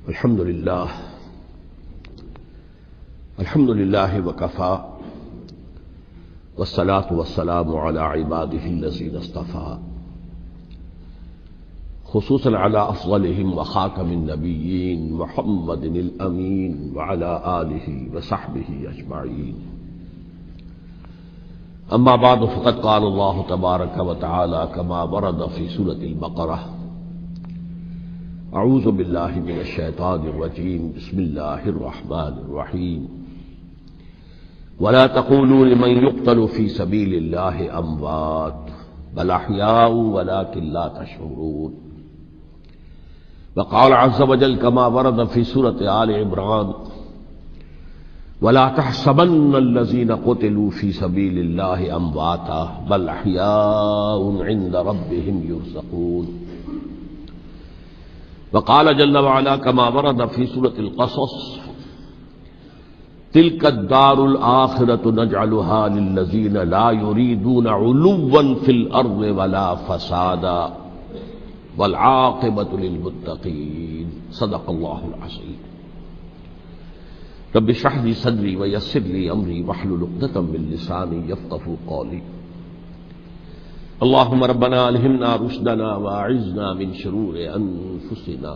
الحمد لله وكفى والصلاة والسلام على عباده الذين اصطفى خصوصا على أفضلهم وخاتم النبيين محمد الأمين وعلى آله وصحبه أجمعين. أما بعد فقد قال الله تبارك وتعالى كما ورد في سورة البقرة: اعوذ باللہ من الشیطان الرجیم بسم اللہ الرحمن الرحیم ولا تقولوا لمن يقتل في سبيل الله اموات بل احیاء ولكن لا تشعرون. وقال عز وجل كما ورد في سورة آل عمران: ولا تحسبن الذين قتلوا في سبيل الله امواتا بل احیاء عند ربهم يرزقون. وقال جل وعلا كما ورد في سورة القصص: تلك الدار الآخرة نجعلها للذين لا يريدون علوا في الأرض ولا فسادا والعاقبة للمتقين. صدق الله العظيم. رب اشرح لي صدري ويسر لي أمري واحلل عقدة من لساني يفقهوا قولي. اللهم ربنا الہمنا رشدنا واعذنا من شرور انفسنا.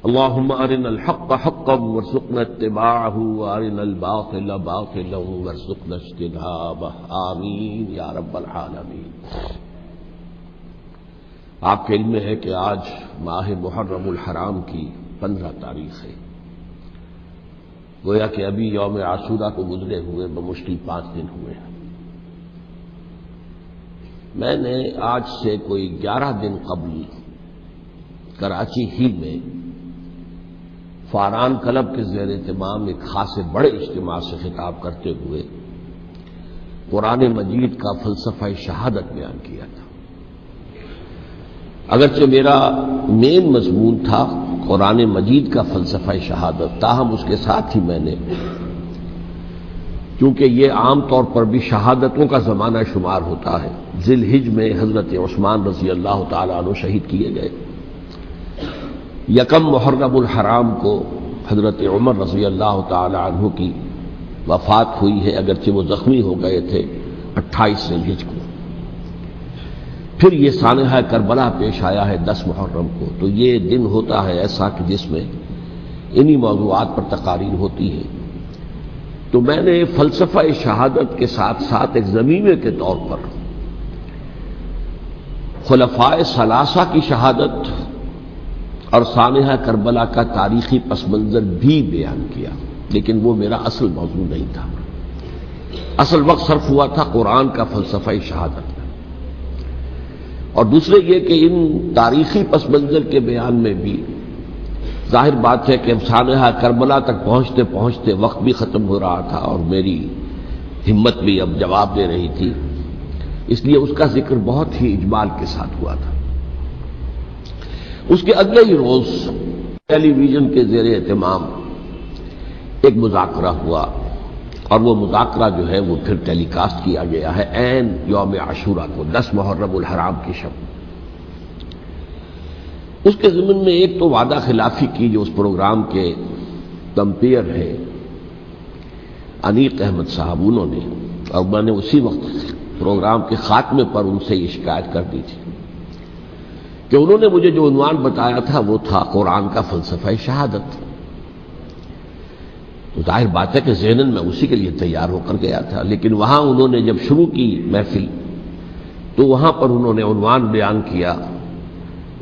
اللهم ارنا الحق حقا وارزقنا اتباعه وارنا الباطل باطلا وارزقنا اجتنابه. آمین یا رب العالمین. آپ کے علم میں ہے کہ آج ماہ محرم الحرام کی 15 تاریخ ہے. گویا کہ ابھی یوم عاشورہ کو گزرے ہوئے بمشکل 5 دن ہوئے ہیں. میں نے آج سے کوئی 11 دن قبل کراچی ہی میں فاران کلب کے زیر اہتمام ایک خاصے بڑے اجتماع سے خطاب کرتے ہوئے قرآن مجید کا فلسفہ شہادت بیان کیا تھا. اگرچہ میرا مین مضمون تھا قرآن مجید کا فلسفہ شہادت، تاہم اس کے ساتھ ہی میں نے، کیونکہ یہ عام طور پر بھی شہادتوں کا زمانہ شمار ہوتا ہے، ذی الحج میں حضرت عثمان رضی اللہ تعالیٰ عنہ شہید کیے گئے، یکم محرم الحرام کو حضرت عمر رضی اللہ تعالیٰ عنہ کی وفات ہوئی ہے، اگرچہ وہ زخمی ہو گئے تھے 28 ذی الحج کو. پھر یہ سانحہ کربلا پیش آیا ہے 10 محرم کو. تو یہ دن ہوتا ہے ایسا کہ جس میں انہی موضوعات پر تقاریر ہوتی ہے. تو میں نے فلسفہ شہادت کے ساتھ ساتھ ایک ضمیمے کے طور پر خلفائے ثلاثہ کی شہادت اور سانحہ کربلا کا تاریخی پس منظر بھی بیان کیا، لیکن وہ میرا اصل موضوع نہیں تھا. اصل وقت صرف ہوا تھا قرآن کا فلسفہ شہادت میں. اور دوسرے یہ کہ ان تاریخی پس منظر کے بیان میں بھی ظاہر بات ہے کہ اب سانحہ کربلا تک پہنچتے پہنچتے وقت بھی ختم ہو رہا تھا اور میری ہمت بھی اب جواب دے رہی تھی، اس لیے اس کا ذکر بہت ہی اجمال کے ساتھ ہوا تھا. اس کے اگلے ہی روز ٹیلی ویژن کے زیر اہتمام ایک مذاکرہ ہوا، اور وہ مذاکرہ جو ہے وہ پھر ٹیلی کاسٹ کیا گیا ہے عین یوم عاشورہ کو، 10 محرم الحرام کی شب. اس کے ضمن میں ایک تو وعدہ خلافی کی جو اس پروگرام کے کمپیئر ہیں انیق احمد صاحب، انہوں نے، اور میں نے اسی وقت پروگرام کے خاتمے پر ان سے یہ شکایت کر دی تھی کہ انہوں نے مجھے جو عنوان بتایا تھا وہ تھا قرآن کا فلسفہ شہادت. تو ظاہر بات ہے کہ ذہناً میں اسی کے لیے تیار ہو کر گیا تھا، لیکن وہاں انہوں نے جب شروع کی محفل تو وہاں پر انہوں نے عنوان بیان کیا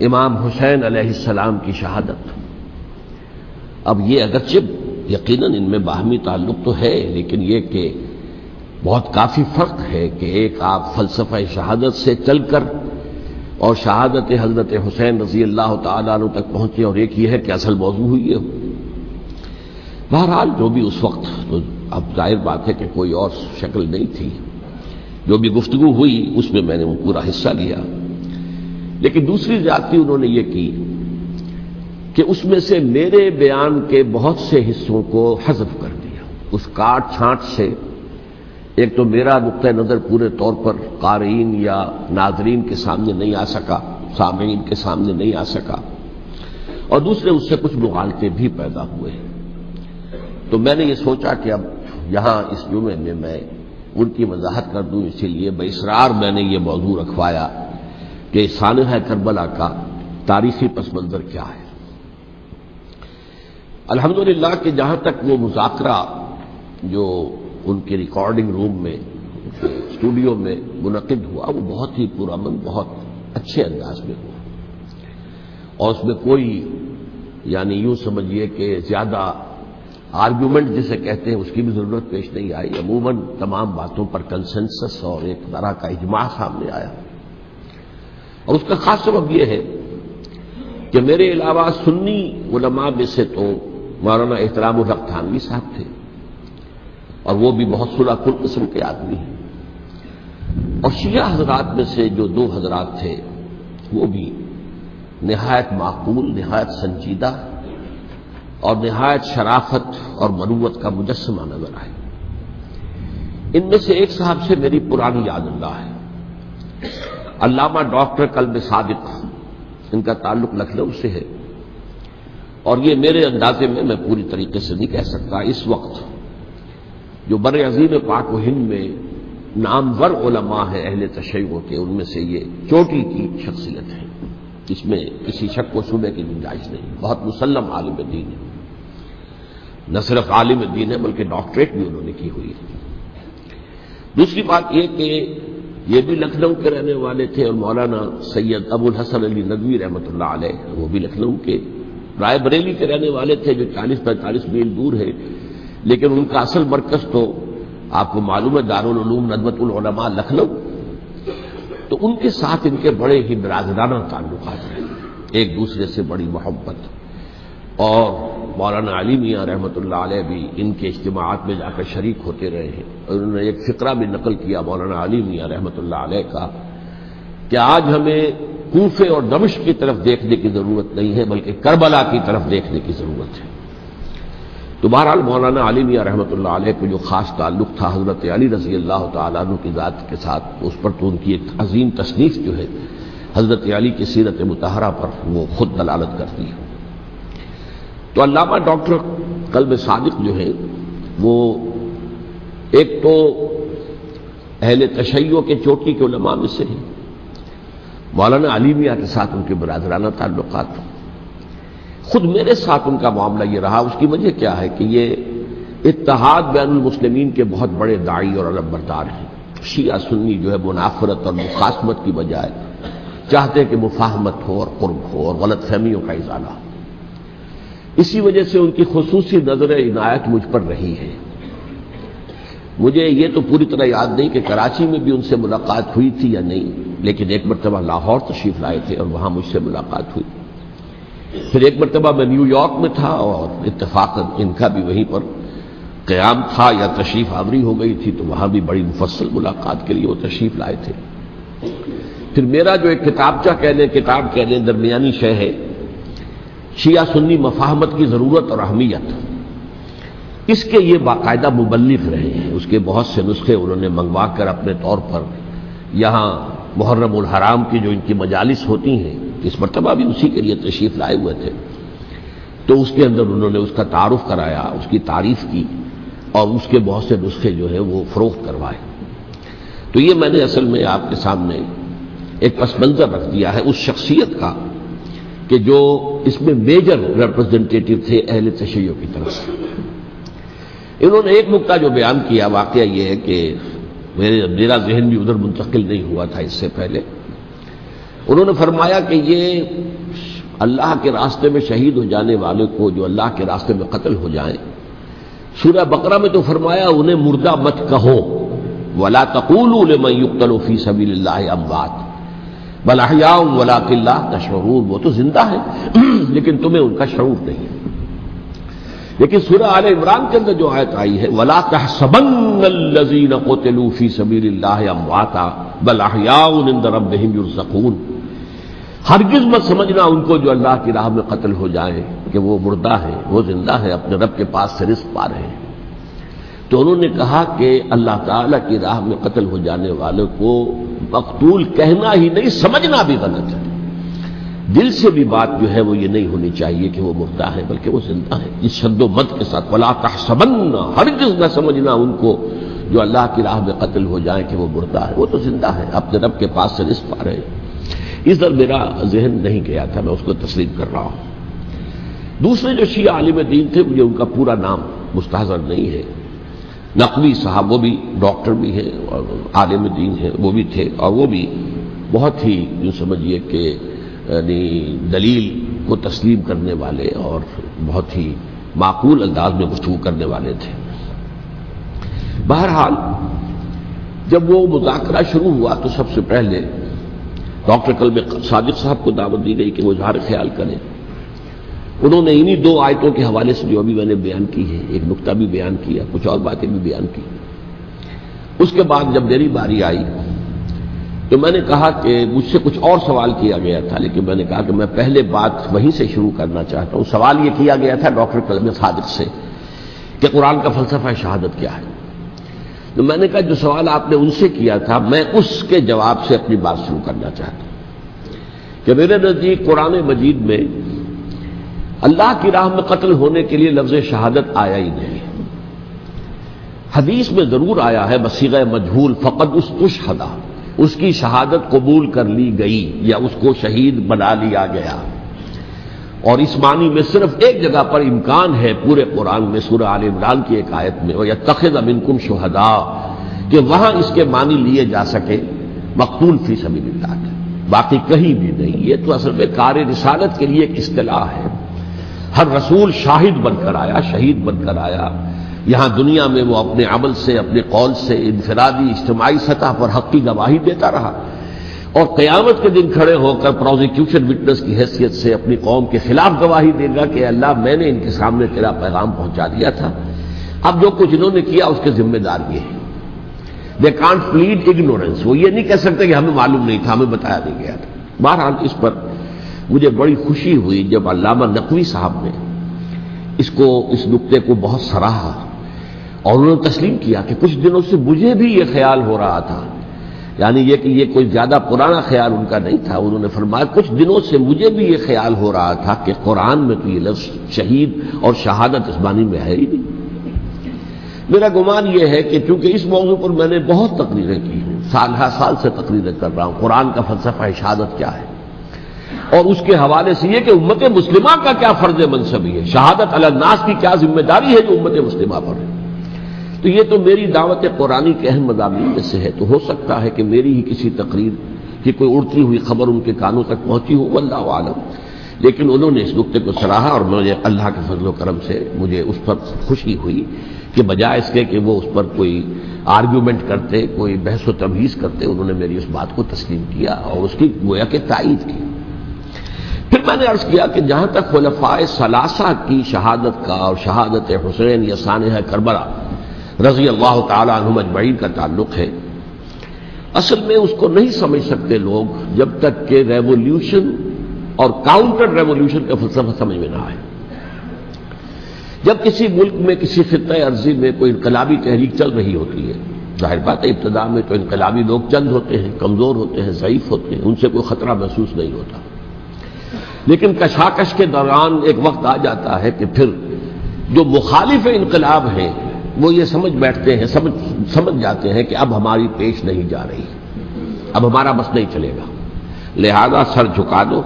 امام حسین علیہ السلام کی شہادت. اب یہ اگرچہ یقیناً ان میں باہمی تعلق تو ہے، لیکن یہ کہ بہت کافی فرق ہے کہ ایک آپ فلسفہ شہادت سے چل کر اور شہادت حضرت حسین رضی اللہ تعالیٰ عنہ تک پہنچے، اور ایک یہ ہے کہ اصل موضوع ہوئی ہے. بہرحال جو بھی اس وقت، تو اب ظاہر بات ہے کہ کوئی اور شکل نہیں تھی، جو بھی گفتگو ہوئی اس میں نے پورا حصہ لیا. لیکن دوسری زیادتی انہوں نے یہ کی کہ اس میں سے میرے بیان کے بہت سے حصوں کو حذف کر دیا. اس کاٹ چھانٹ سے ایک تو میرا نقطہ نظر پورے طور پر قارئین یا ناظرین کے سامنے نہیں آ سکا، سامعین کے سامنے نہیں آ سکا، اور دوسرے اس سے کچھ مغالطے بھی پیدا ہوئے ہیں۔ تو میں نے یہ سوچا کہ اب یہاں اس جمعے میں میں ان کی وضاحت کر دوں، اسی لیے باصرار میں نے یہ موضوع رکھوایا کہ سانحہ کربلا کا تاریخی پس منظر کیا ہے۔ الحمدللہ کہ جہاں تک وہ مذاکرہ جو ان کے ریکارڈنگ روم میں اسٹوڈیو میں منعقد ہوا وہ بہت ہی پرامن، بہت اچھے انداز میں ہوا، اور اس میں کوئی یعنی یوں سمجھیے کہ زیادہ آرگیومنٹ جسے کہتے ہیں اس کی بھی ضرورت پیش نہیں آئی۔ عموماً تمام باتوں پر کنسنسس اور ایک طرح کا اجماع سامنے آیا، اور اس کا خاص سبب یہ ہے کہ میرے علاوہ سنی علماء میں سے تو مولانا احترام الحق تھانوی صاحب تھے، اور وہ بھی بہت صلح کل قسم کے آدمی ہیں، اور شیعہ حضرات میں سے جو دو حضرات تھے وہ بھی نہایت معقول، نہایت سنجیدہ اور نہایت شرافت اور مروت کا مجسمہ نظر آئے۔ ان میں سے ایک صاحب سے میری پرانی یاد اللہ ہے، علامہ ڈاکٹر قلب صادق، ان کا تعلق لکھنؤ سے ہے، اور یہ میرے اندازے میں پوری طریقے سے نہیں کہہ سکتا، اس وقت جو بر عظیم پاک و ہند میں نامور علماء ہیں اہل تشیع کے، ان میں سے یہ چوٹی کی شخصیت ہے، اس میں کسی شک و شبہ کی گنجائش نہیں، بہت مسلم عالم دین ہے، نہ صرف عالم دین ہے بلکہ ڈاکٹریٹ بھی انہوں نے کی ہوئی ہے۔ دوسری بات یہ کہ یہ بھی لکھنؤ کے رہنے والے تھے، اور مولانا سید ابو الحسن علی ندوی رحمۃ اللہ علیہ وہ بھی لکھنؤ کے، رائے بریلی کے رہنے والے تھے جو 40-45 میل دور ہے، لیکن ان کا اصل مرکز تو آپ کو معلوم ہے دارالعلوم ندوۃ العلماء لکھنؤ، تو ان کے ساتھ ان کے بڑے ہی برادرانہ تعلقات ہیں، ایک دوسرے سے بڑی محبت، اور مولانا علی میاں رحمۃ اللہ علیہ بھی ان کے اجتماعات میں جا کر شریک ہوتے رہے ہیں، اور انہوں نے ایک فقرہ بھی نقل کیا مولانا علی میاں رحمۃ اللہ علیہ کا کہ آج ہمیں کوفے اور دمشق کی طرف دیکھنے کی ضرورت نہیں ہے بلکہ کربلا کی طرف دیکھنے کی ضرورت ہے۔ تو بہرحال مولانا علی میاں رحمۃ اللہ علیہ کو جو خاص تعلق تھا حضرت علی رضی اللہ تعالیٰ عنہ کی ذات کے ساتھ، اس پر تو ان کی ایک عظیم تصنیف جو ہے حضرت علی کی سیرت مطہرہ پر وہ خود دلالت کرتی ہے۔ تو علامہ ڈاکٹر قلب صادق جو ہے وہ ایک تو اہل تشیع کے چوٹی کے علماء میں سے ہیں، مولانا علی میاں کے ساتھ ان کے برادرانہ تعلقات، خود میرے ساتھ ان کا معاملہ یہ رہا۔ اس کی وجہ کیا ہے کہ یہ اتحاد بین المسلمین کے بہت بڑے داعی اور علم بردار ہیں۔ شیعہ سنی جو ہے منافرت اور مخاصمت کی بجائے چاہتے ہیں کہ مفاہمت ہو اور قرب ہو اور غلط فہمیوں کا ازالہ ہو، اسی وجہ سے ان کی خصوصی نظر عنایت مجھ پر رہی ہے۔ مجھے یہ تو پوری طرح یاد نہیں کہ کراچی میں بھی ان سے ملاقات ہوئی تھی یا نہیں، لیکن ایک مرتبہ لاہور تشریف لائے تھے اور وہاں مجھ سے ملاقات ہوئی، پھر ایک مرتبہ میں نیو یارک میں تھا اور اتفاقاً ان کا بھی وہیں پر قیام تھا یا تشریف آوری ہو گئی تھی، تو وہاں بھی بڑی مفصل ملاقات کے لیے وہ تشریف لائے تھے۔ پھر میرا جو ایک کتاب کہنے درمیانی شے ہے، شیعہ سنی مفاہمت کی ضرورت اور اہمیت، اس کے یہ باقاعدہ مبلغ رہے ہیں، اس کے بہت سے نسخے انہوں نے منگوا کر اپنے طور پر یہاں محرم الحرام کی جو ان کی مجالس ہوتی ہیں، اس مرتبہ بھی اسی کے لیے تشریف لائے ہوئے تھے، تو اس کے اندر انہوں نے اس کا تعارف کرایا، اس کی تعریف کی، اور اس کے بہت سے نسخے جو ہے وہ فروخت کروائے۔ تو یہ میں نے اصل میں آپ کے سامنے ایک پس منظر رکھ دیا ہے اس شخصیت کا کہ جو اس میں میجر ریپرزنٹیٹو تھے اہل تشیع کی طرف سے۔ انہوں نے ایک نکتہ جو بیان کیا، واقعہ یہ ہے کہ میرا ذہن بھی ادھر منتقل نہیں ہوا تھا اس سے پہلے، انہوں نے فرمایا کہ یہ اللہ کے راستے میں شہید ہو جانے والے کو جو اللہ کے راستے میں قتل ہو جائیں، سورہ بقرہ میں تو فرمایا انہیں مردہ مت کہو، وَلَا تَقُولُوا لِمَن يُقْتَلُ فِي سَبِيلِ اللَّهِ أَمْوَاتٌ بَلْ أَحْيَاءٌ وَلَٰكِن لَّا تَشْعُرُونَ، وہ تو زندہ ہے لیکن تمہیں ان کا شعور نہیں۔ لیکن سورہ آل عمران کے اندر جو آیت آئی ہے وَلَا تَحْسَبَنَّ الَّذِينَ قُتِلُوا فِي سَبِيلِ اللَّهِ أَمْوَاتًا بَلْ أَحْيَاءٌ عِندَ رَبِّهِمْ يُرْزَقُونَ، ہرگز مت سمجھنا ان کو جو اللہ کی راہ میں قتل ہو جائیں کہ وہ مردہ ہیں، وہ زندہ ہیں، اپنے رب کے پاس سے رزق پا رہے ہیں۔ تو انہوں نے کہا کہ اللہ تعالیٰ کی راہ میں قتل ہو جانے والے کو مقتول کہنا ہی نہیں، سمجھنا بھی غلط ہے۔ دل سے بھی بات جو ہے وہ یہ نہیں ہونی چاہیے کہ وہ مردہ ہے، بلکہ وہ زندہ ہے، اس شد و مد کے ساتھ ولا تحسبن، ہرگز نہ سمجھنا ان کو جو اللہ کی راہ میں قتل ہو جائیں کہ وہ مردہ ہے، وہ تو زندہ ہے، اپنے رب کے پاس سے رزق پا رہے ہیں۔ اس در میرا ذہن نہیں گیا تھا، میں اس کو تسلیم کر رہا ہوں۔ دوسرے جو شیعہ عالم دین تھے، مجھے ان کا پورا نام مستحضر نہیں ہے، نقوی صاحب، وہ بھی ڈاکٹر بھی ہیں اور عالم دین ہیں، وہ بھی تھے، اور وہ بھی بہت ہی یوں سمجھیے کہ یعنی دلیل کو تسلیم کرنے والے اور بہت ہی معقول انداز میں گفتگو کرنے والے تھے۔ بہرحال جب وہ مذاکرہ شروع ہوا تو سب سے پہلے ڈاکٹر قلب صادق صاحب کو دعوت دی گئی کہ وہ اظہار خیال کریں۔ انہوں نے انہی 2 آیتوں کے حوالے سے جو ابھی میں نے بیان کی ہے، ایک نقطہ بھی بیان کیا، کچھ اور باتیں بھی بیان کی۔ اس کے بعد جب میری باری آئی تو میں نے کہا کہ مجھ سے کچھ اور سوال کیا گیا تھا، لیکن میں نے کہا کہ میں پہلے بات وہیں سے شروع کرنا چاہتا ہوں۔ سوال یہ کیا گیا تھا ڈاکٹر قلب صادق سے کہ قرآن کا فلسفہ شہادت کیا ہے۔ تو میں نے کہا جو سوال آپ نے ان سے کیا تھا، میں اس کے جواب سے اپنی بات شروع کرنا چاہتا ہوں کہ میرے نزدیک قرآن مجید میں اللہ کی راہ میں قتل ہونے کے لیے لفظ شہادت آیا ہی نہیں۔ حدیث میں ضرور آیا ہے بصیغہ مجہول، فقد استشہد، اس کی شہادت قبول کر لی گئی یا اس کو شہید بنا لیا گیا، اور اس معنی میں صرف ایک جگہ پر امکان ہے پورے قرآن میں، سورہ آل عمران کی ایک آیت میں، وَيَتَّخِذَ مِنْكُمْ شُهَدَاءَ، کہ وہاں اس کے معنی لیے جا سکے مقتول فی سبیل اللہ کے، باقی کہیں بھی نہیں۔ یہ تو اصل میں کار رسالت کے لیے ایک اصطلاح ہے۔ ہر رسول شاہد بن کر آیا، شہید بن کر آیا، یہاں دنیا میں وہ اپنے عمل سے، اپنے قول سے، انفرادی اجتماعی سطح پر حق کی گواہی دیتا رہا، اور قیامت کے دن کھڑے ہو کر پروزیکیوشن وٹنس کی حیثیت سے اپنی قوم کے خلاف گواہی دے گا کہ اللہ میں نے ان کے سامنے تیرا پیغام پہنچا دیا تھا، اب جو کچھ انہوں نے کیا اس کے ذمہ دار یہ ہے۔ دے کانٹ پلیڈ اگنورنس، وہ یہ نہیں کہہ سکتے کہ ہمیں معلوم نہیں تھا، ہمیں بتایا نہیں گیا تھا۔ بہرحال اس پر مجھے بڑی خوشی ہوئی جب علامہ نقوی صاحب نے اس نقطے کو بہت سراہا، اور انہوں نے تسلیم کیا کہ کچھ دنوں سے مجھے بھی یہ خیال ہو رہا تھا، یعنی یہ کہ یہ کوئی زیادہ پرانا خیال ان کا نہیں تھا۔ انہوں نے فرمایا کچھ دنوں سے مجھے بھی یہ خیال ہو رہا تھا کہ قرآن میں تو یہ لفظ شہید اور شہادت اس معنی میں ہے ہی نہیں۔ میرا گمان یہ ہے کہ چونکہ اس موضوع پر میں نے بہت تقریریں کی ہیں، سال ہر سال سے تقریریں کر رہا ہوں، قرآن کا فلسفہ شہادت کیا ہے، اور اس کے حوالے سے یہ کہ امت مسلمہ کا کیا فرض منصبی ہے، شہادت علی الناس کی کیا ذمہ داری ہے جو امت مسلمہ پر ہے۔ تو یہ تو میری دعوت قرآنی کے اہم مضامین میں سے ہے، تو ہو سکتا ہے کہ میری ہی کسی تقریر کی کوئی اڑتی ہوئی خبر ان کے کانوں تک پہنچی ہو، واللہ عالم، لیکن انہوں نے اس نقطے کو سراہا، اور مجھے اللہ کے فضل و کرم سے مجھے اس پر خوشی ہوئی کہ بجائے اس کے کہ وہ اس پر کوئی آرگیومنٹ کرتے، کوئی بحث و تبحیث کرتے، انہوں نے میری اس بات کو تسلیم کیا اور اس کی گویا کہ تائید کی۔ پھر میں نے عرض کیا کہ جہاں تک خلفاء ثلاثہ کی شہادت کا اور شہادت حسین یا سانحہ کربلا رضی اللہ تعالی عنہم اجمعین کا تعلق ہے، اصل میں اس کو نہیں سمجھ سکتے لوگ جب تک کہ ریولیوشن اور کاؤنٹر ریولیوشن کا فلسفہ سمجھ میں نہ آئے۔ جب کسی ملک میں کسی خطہ ارضی میں کوئی انقلابی تحریک چل رہی ہوتی ہے، ظاہر بات ہے ابتدا میں تو انقلابی لوگ چند ہوتے ہیں، کمزور ہوتے ہیں، ضعیف ہوتے ہیں، ان سے کوئی خطرہ محسوس نہیں ہوتا، لیکن کشاکش کے دوران ایک وقت آ جاتا ہے کہ پھر جو مخالف انقلاب ہیں وہ یہ سمجھ بیٹھتے ہیں، سمجھ جاتے ہیں کہ اب ہماری پیش نہیں جا رہی، اب ہمارا بس نہیں چلے گا، لہذا سر جھکا دو۔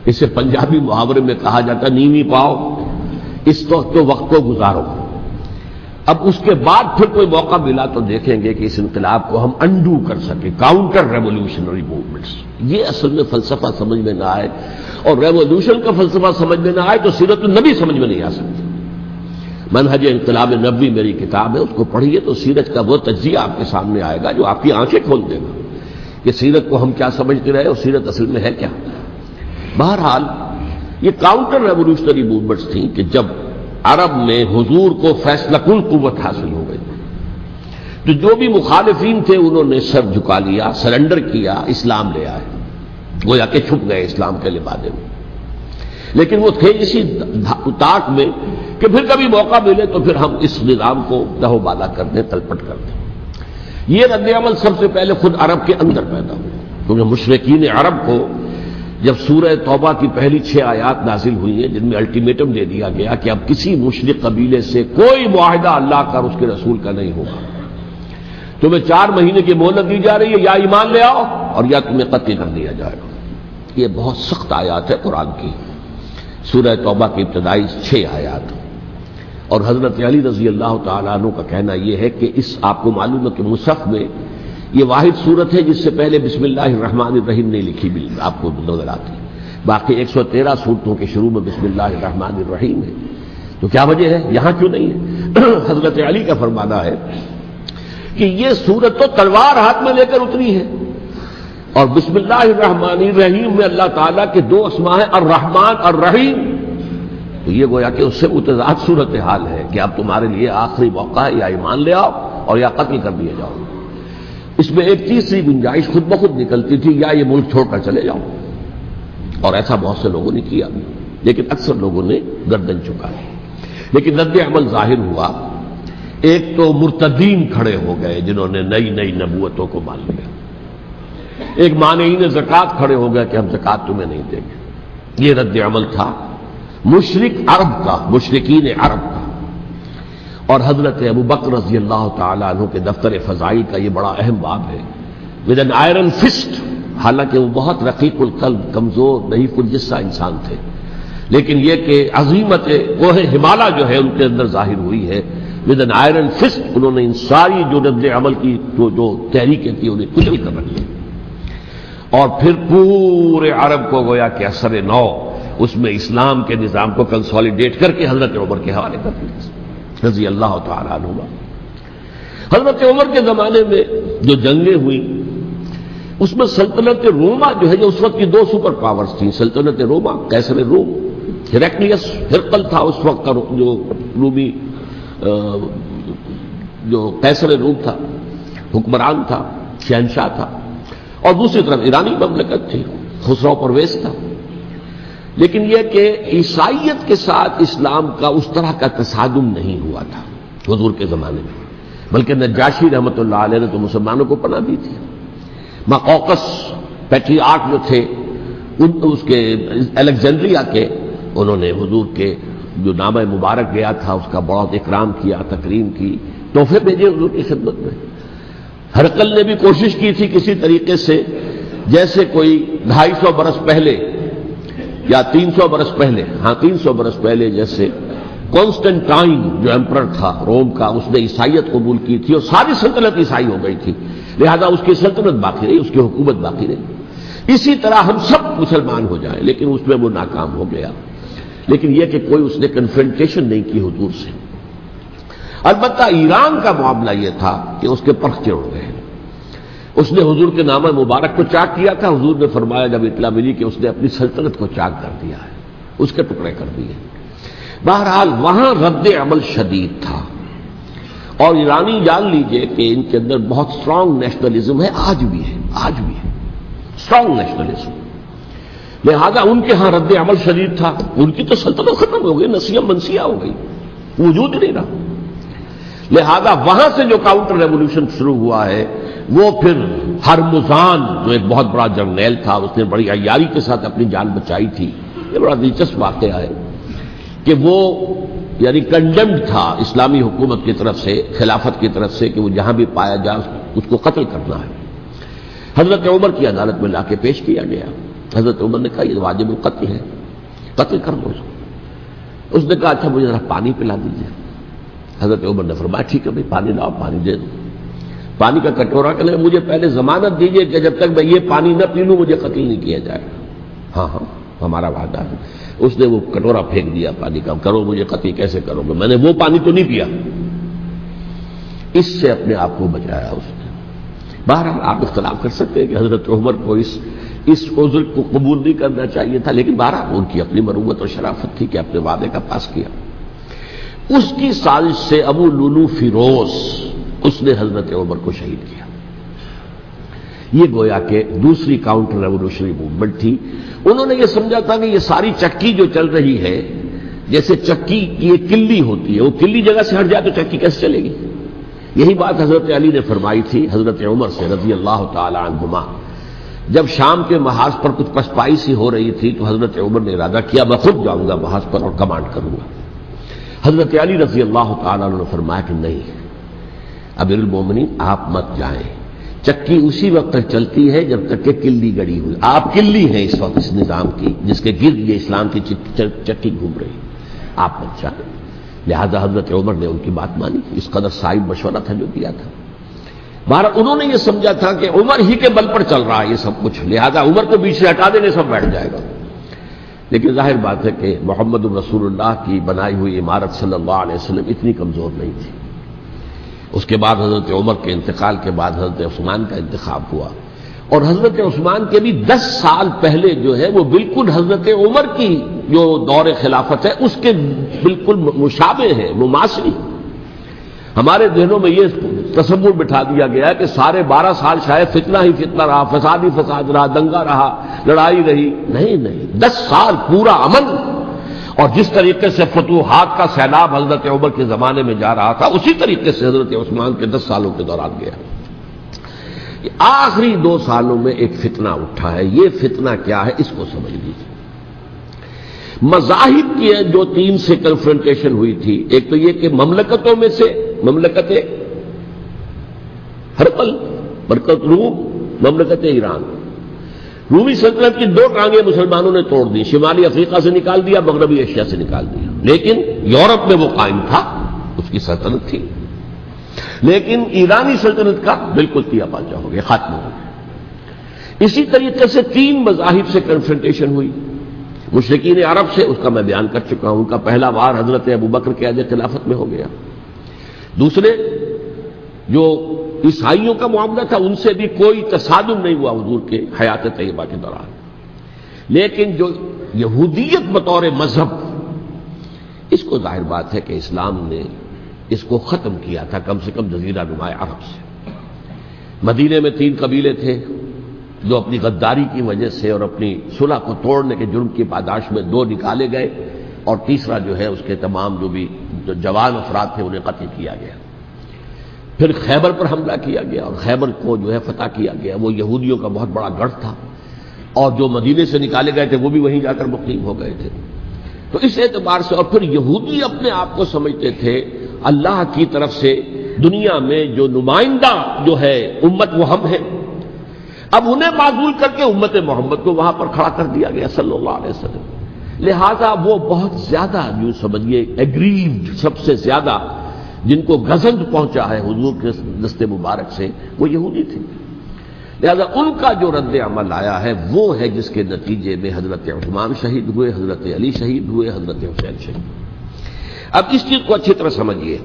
اسے پنجابی محاورے میں کہا جاتا نیوی پاؤ، اس وقت کو گزارو۔ اب اس کے بعد پھر کوئی موقع ملا تو دیکھیں گے کہ اس انقلاب کو ہم انڈو کر سکیں، کاؤنٹر ریولیوشنری موومنٹس۔ یہ اصل میں فلسفہ سمجھ میں نہ آئے اور ریولیوشن کا فلسفہ سمجھ میں نہ آئے تو سیرت النبی سمجھ میں نہیں آ سکتی۔ منہج انقلاب نبوی میری کتاب ہے، اس کو پڑھیے تو سیرت کا وہ تجزیہ آپ کے سامنے آئے گا جو آپ کی آنکھیں کھول دے گا کہ سیرت کو ہم کیا سمجھتے رہے اور سیرت اصل میں ہے کیا۔ بہرحال یہ کاؤنٹر ریولیوشنری موومنٹس تھیں کہ جب عرب میں حضور کو فیصلہ کن قوت حاصل ہو گئی تو جو بھی مخالفین تھے انہوں نے سر جھکا لیا، سرنڈر کیا، اسلام لے آئے، گویا کہ چھپ گئے اسلام کے لبادے میں، لیکن وہ تھے اسی طاق میں کہ پھر کبھی موقع ملے تو پھر ہم اس نظام کو دہو بالا کر دیں، تلپٹ کر دیں۔ یہ رد عمل سب سے پہلے خود عرب کے اندر پیدا ہوا، کیونکہ مشرکین عرب کو جب سورہ توبہ کی پہلی 6 آیات نازل ہوئی ہیں جن میں الٹیمیٹم دے دیا گیا کہ اب کسی مشرک قبیلے سے کوئی معاہدہ اللہ کا اور اس کے رسول کا نہیں ہوگا، تمہیں 4 مہینے کی مہلت دی جا رہی ہے، یا ایمان لے آؤ اور یا تمہیں قتل کر دیا جائے گا۔ یہ بہت سخت آیات ہے قرآن کی، سورہ توبہ کی ابتدائی 6 آیات۔ اور حضرت علی رضی اللہ تعالیٰ عنہ کا کہنا یہ ہے کہ آپ کو معلوم ہے کہ مصحف میں یہ واحد صورت ہے جس سے پہلے بسم اللہ الرحمن الرحیم نہیں لکھی، آپ کو نظر آتی، باقی 113 صورتوں کے شروع میں بسم اللہ الرحمن الرحیم ہے۔ تو کیا وجہ ہے یہاں کیوں نہیں ہے؟ حضرت علی کا فرمانا ہے کہ یہ صورت تو تلوار ہاتھ میں لے کر اتری ہے، اور بسم اللہ الرحمن الرحیم میں اللہ تعالیٰ کے 2 اسماء ہیں، الرحمن الرحیم، تو یہ گویا کہ اس سے متضاد صورتحال ہے کہ اب تمہارے لیے آخری موقع ہے، یا ایمان لے آؤ اور یا قتل کر دیے جاؤ۔ اس میں ایک تیسری گنجائش خود بخود نکلتی تھی، یا یہ ملک چھوڑ کر چلے جاؤ، اور ایسا بہت سے لوگوں نے کیا، لیکن اکثر لوگوں نے گردن چکائی۔ لیکن رد عمل ظاہر ہوا، ایک تو مرتدین کھڑے ہو گئے جنہوں نے نئی نئی نبوتوں کو مان لیا، ایک مانعین زکوٰۃ کھڑے ہو گئے کہ ہم زکوٰۃ تمہیں نہیں دیں گے۔ یہ رد عمل تھا مشرک عرب کا، مشرکین عرب کا۔ اور حضرت ابوبکر رضی اللہ تعالیٰ عنہ کے دفتر فضائل کا یہ بڑا اہم باب ہے، ود این آئرن فسٹ، حالانکہ وہ بہت رقیق القلب، کمزور ضعیف الجسہ انسان تھے، لیکن یہ کہ عظیمت کوہ ہمالیہ جو ہے ان کے اندر ظاہر ہوئی ہے، ود این آئرن فسٹ انہوں نے ان ساری جو رد عمل کی جو تحریکیں تھیں انہیں کچل کر رکھ دیا، اور پھر پورے عرب کو گویا کہ اثر نو اس میں اسلام کے نظام کو کنسالیڈیٹ کر کے حضرت عمر کے حوالے کر دیا رضی اللہ تعالیٰ عنہ۔ حضرت عمر کے زمانے میں جو جنگیں ہوئیں اس میں سلطنت روما جو ہے، جو اس وقت کی 2 سپر پاورز تھیں، سلطنت روما، قیصر روم، ہرقلیس، ہرقل تھا اس وقت کا جو رومی جو قیصر روم تھا، حکمران تھا، شہنشاہ تھا، اور دوسری طرف ایرانی مملکت تھی، خسرو پرویز تھا۔ لیکن یہ کہ عیسائیت کے ساتھ اسلام کا اس طرح کا تصادم نہیں ہوا تھا حضور کے زمانے میں، بلکہ نجاشی رحمۃ اللہ علیہ نے تو مسلمانوں کو پناہ دی تھی۔ مقوقس پیٹریارک جو تھے اس کے الیگزینڈریا کے، انہوں نے حضور کے جو نامہ مبارک گیا تھا اس کا بہت اکرام کیا، تکریم کی، تحفے بھیجے حضور کی خدمت میں۔ ہرقل نے بھی کوشش کی تھی کسی طریقے سے، جیسے کوئی 250 برس پہلے یا 300 برس پہلے، 300 برس پہلے جیسے کانسٹنٹائن جو ایمپرر تھا روم کا، اس نے عیسائیت قبول کی تھی اور ساری سلطنت عیسائی ہو گئی تھی، لہذا اس کی سلطنت باقی رہی، اس کی حکومت باقی رہی۔ اسی طرح ہم سب مسلمان ہو جائیں، لیکن اس میں وہ ناکام ہو گیا۔ لیکن یہ کہ کوئی اس نے کنفرنٹیشن نہیں کی حضور سے۔ البتہ ایران کا معاملہ یہ تھا کہ اس کے پرخ چڑھ گئے، اس نے حضور کے نامہ مبارک کو چاک کیا تھا، حضور نے فرمایا جب اطلاع ملی کہ اس نے اپنی سلطنت کو چاک کر دیا ہے، اس کے ٹکڑے کر دیے۔ بہرحال وہاں رد عمل شدید تھا، اور ایرانی جان لیجئے کہ ان کے اندر بہت اسٹرانگ نیشنلزم ہے، آج بھی ہے اسٹرانگ نیشنلزم، لہذا ان کے ہاں رد عمل شدید تھا۔ ان کی تو سلطنت ختم ہو گئی، نسیہ منسیہ ہو گئی، وجود نہیں رہا۔ لہذا وہاں سے جو کاؤنٹر ریولوشن شروع ہوا ہے وہ پھر ہرمزان جو ایک بہت بڑا جرنیل تھا، اس نے بڑی عیاری کے ساتھ اپنی جان بچائی تھی۔ یہ بڑا دلچسپ واقعہ ہے کہ وہ یعنی کنڈمڈ تھا اسلامی حکومت کی طرف سے، خلافت کی طرف سے، کہ وہ جہاں بھی پایا جائے اس کو قتل کرنا ہے۔ حضرت عمر کی عدالت میں لا کے پیش کیا گیا، حضرت عمر نے کہا یہ واجب القتل ہے، قتل کر دو اس کو۔ اس نے کہا اچھا مجھے ذرا پانی پلا دیجیے۔ حضرت عمر نے فرمایا ٹھیک ہے بھائی پانی لاؤ، پانی دے دو۔ پانی کا کٹورا کہ مجھے پہلے ضمانت دیجیے کہ جب تک میں یہ پانی نہ پی لوں مجھے قتل نہیں کیا جائے گا۔ ہاں ہمارا وعدہ ہے۔ اس نے وہ کٹورا پھینک دیا پانی کا، کرو مجھے قتل کیسے کرو گے، میں نے وہ پانی تو نہیں پیا۔ اس سے اپنے آپ کو بچایا اس نے۔ بہرحال آپ اختلاف کر سکتے ہیں کہ حضرت عمر کو اس عذر کو قبول نہیں کرنا چاہیے تھا، لیکن بہرحال ان کی اپنی مروت اور شرافت تھی کہ اپنے وعدے کا پاس کیا۔ اس کی سازش سے ابو لولو فیروز اس نے حضرت عمر کو شہید کیا۔ یہ گویا کہ دوسری کاؤنٹر ریولوشنری موومنٹ تھی۔ انہوں نے یہ سمجھا تھا کہ یہ ساری چکی جو چل رہی ہے، جیسے چکی کی ایک کلی ہوتی ہے، وہ کلی جگہ سے ہٹ جائے تو چکی کیسے چلے گی؟ یہی بات حضرت علی نے فرمائی تھی حضرت عمر سے رضی اللہ تعالی عنہما جب شام کے محاذ پر کچھ پسپائی سی ہو رہی تھی تو حضرت عمر نے ارادہ کیا میں خود جاؤں گا محاذ پر اور کمانڈ کروں گا. حضرت علی رضی اللہ تعالیٰ عنہ نے فرمایا کہ نہیں امیر المومنین آپ مت جائیں، چکی اسی وقت تک چلتی ہے جب تک کہ کلی گڑی ہوئی. آپ کلی ہیں اس وقت اس نظام کی جس کے گرد یہ اسلام کی چکی گھوم رہی، آپ مت جائیں. لہذا حضرت عمر نے ان کی بات مانی. اس قدر صائب مشورہ تھا جو کیا تھا. بہرحال انہوں نے یہ سمجھا تھا کہ عمر ہی کے بل پر چل رہا ہے یہ سب کچھ، لہذا عمر کو بیچ سے ہٹا دینے سب بیٹھ جائے گا. لیکن ظاہر بات ہے کہ محمد رسول اللہ کی بنائی ہوئی عمارت صلی اللہ علیہ وسلم اتنی کمزور نہیں تھی. اس کے بعد حضرت عمر کے انتقال کے بعد حضرت عثمان کا انتخاب ہوا، اور حضرت عثمان کے بھی 10 سال پہلے جو ہے وہ بالکل حضرت عمر کی جو دور خلافت ہے اس کے بالکل مشابہ ہے، مماثلی. ہمارے ذہنوں میں یہ تصور بٹھا دیا گیا ہے کہ سارے 12 سال شاید فتنہ ہی فتنہ رہا، فساد ہی فساد رہا، دنگا رہا، لڑائی رہی. نہیں، 10 سال پورا امن. اور جس طریقے سے فتوحات کا سیلاب حضرت عمر کے زمانے میں جا رہا تھا اسی طریقے سے حضرت عثمان کے 10 سالوں کے دوران گیا. آخری 2 سالوں میں ایک فتنہ اٹھا ہے. یہ فتنہ کیا ہے اس کو سمجھ لیجیے. مذاہب کی جو 3 سے کنفرنٹیشن ہوئی تھی، ایک تو یہ کہ مملکتوں میں سے مملکت ہرقل، مملکت روم، مملکت ایران. رومی سلطنت کی 2 ٹانگیں مسلمانوں نے توڑ دی، شمالی افریقہ سے نکال دیا، مغربی ایشیا سے نکال دیا. لیکن یورپ میں وہ قائم تھا، اس کی سلطنت تھی. لیکن ایرانی سلطنت کا بالکل تیا پاچا ہو گیا، ختم ہو گیا. اسی طریقے سے 3 مذاہب سے کنفرنٹیشن ہوئی. مشرکین عرب سے، اس کا میں بیان کر چکا ہوں، ان کا پہلا وار حضرت ابوبکر کے عہد خلافت میں ہو گیا. دوسرے جو عیسائیوں کا معاملہ تھا ان سے بھی کوئی تصادم نہیں ہوا حضور کے حیات طیبہ کے دوران. لیکن جو یہودیت بطور مذہب، اس کو ظاہر بات ہے کہ اسلام نے اس کو ختم کیا تھا کم سے کم جزیرہ نما عرب سے. مدینے میں 3 قبیلے تھے جو اپنی غداری کی وجہ سے اور اپنی صلح کو توڑنے کے جرم کی پاداش میں 2 نکالے گئے، اور تیسرا جو ہے اس کے تمام جو جوان افراد تھے انہیں قتل کیا گیا. پھر خیبر پر حملہ کیا گیا اور خیبر کو جو ہے فتح کیا گیا. وہ یہودیوں کا بہت بڑا گڑھ تھا، اور جو مدینے سے نکالے گئے تھے وہ بھی وہیں جا کر مقیم ہو گئے تھے. تو اس اعتبار سے، اور پھر یہودی اپنے آپ کو سمجھتے تھے اللہ کی طرف سے دنیا میں جو نمائندہ جو ہے امت وہ ہم ہیں. اب انہیں معزول کر کے امت محمد کو وہاں پر کھڑا کر دیا گیا صلی اللہ علیہ وسلم. لہذا وہ بہت زیادہ یوں سمجھیے ایگریوڈ، سب سے زیادہ جن کو گزند پہنچا ہے حضور کے دست مبارک سے، وہ یہودی تھے. لہذا ان کا جو رد عمل آیا ہے وہ ہے جس کے نتیجے میں حضرت عثمان شہید ہوئے، حضرت علی شہید ہوئے، حضرت حسین شہید. اب اس چیز کو اچھی طرح سمجھیے.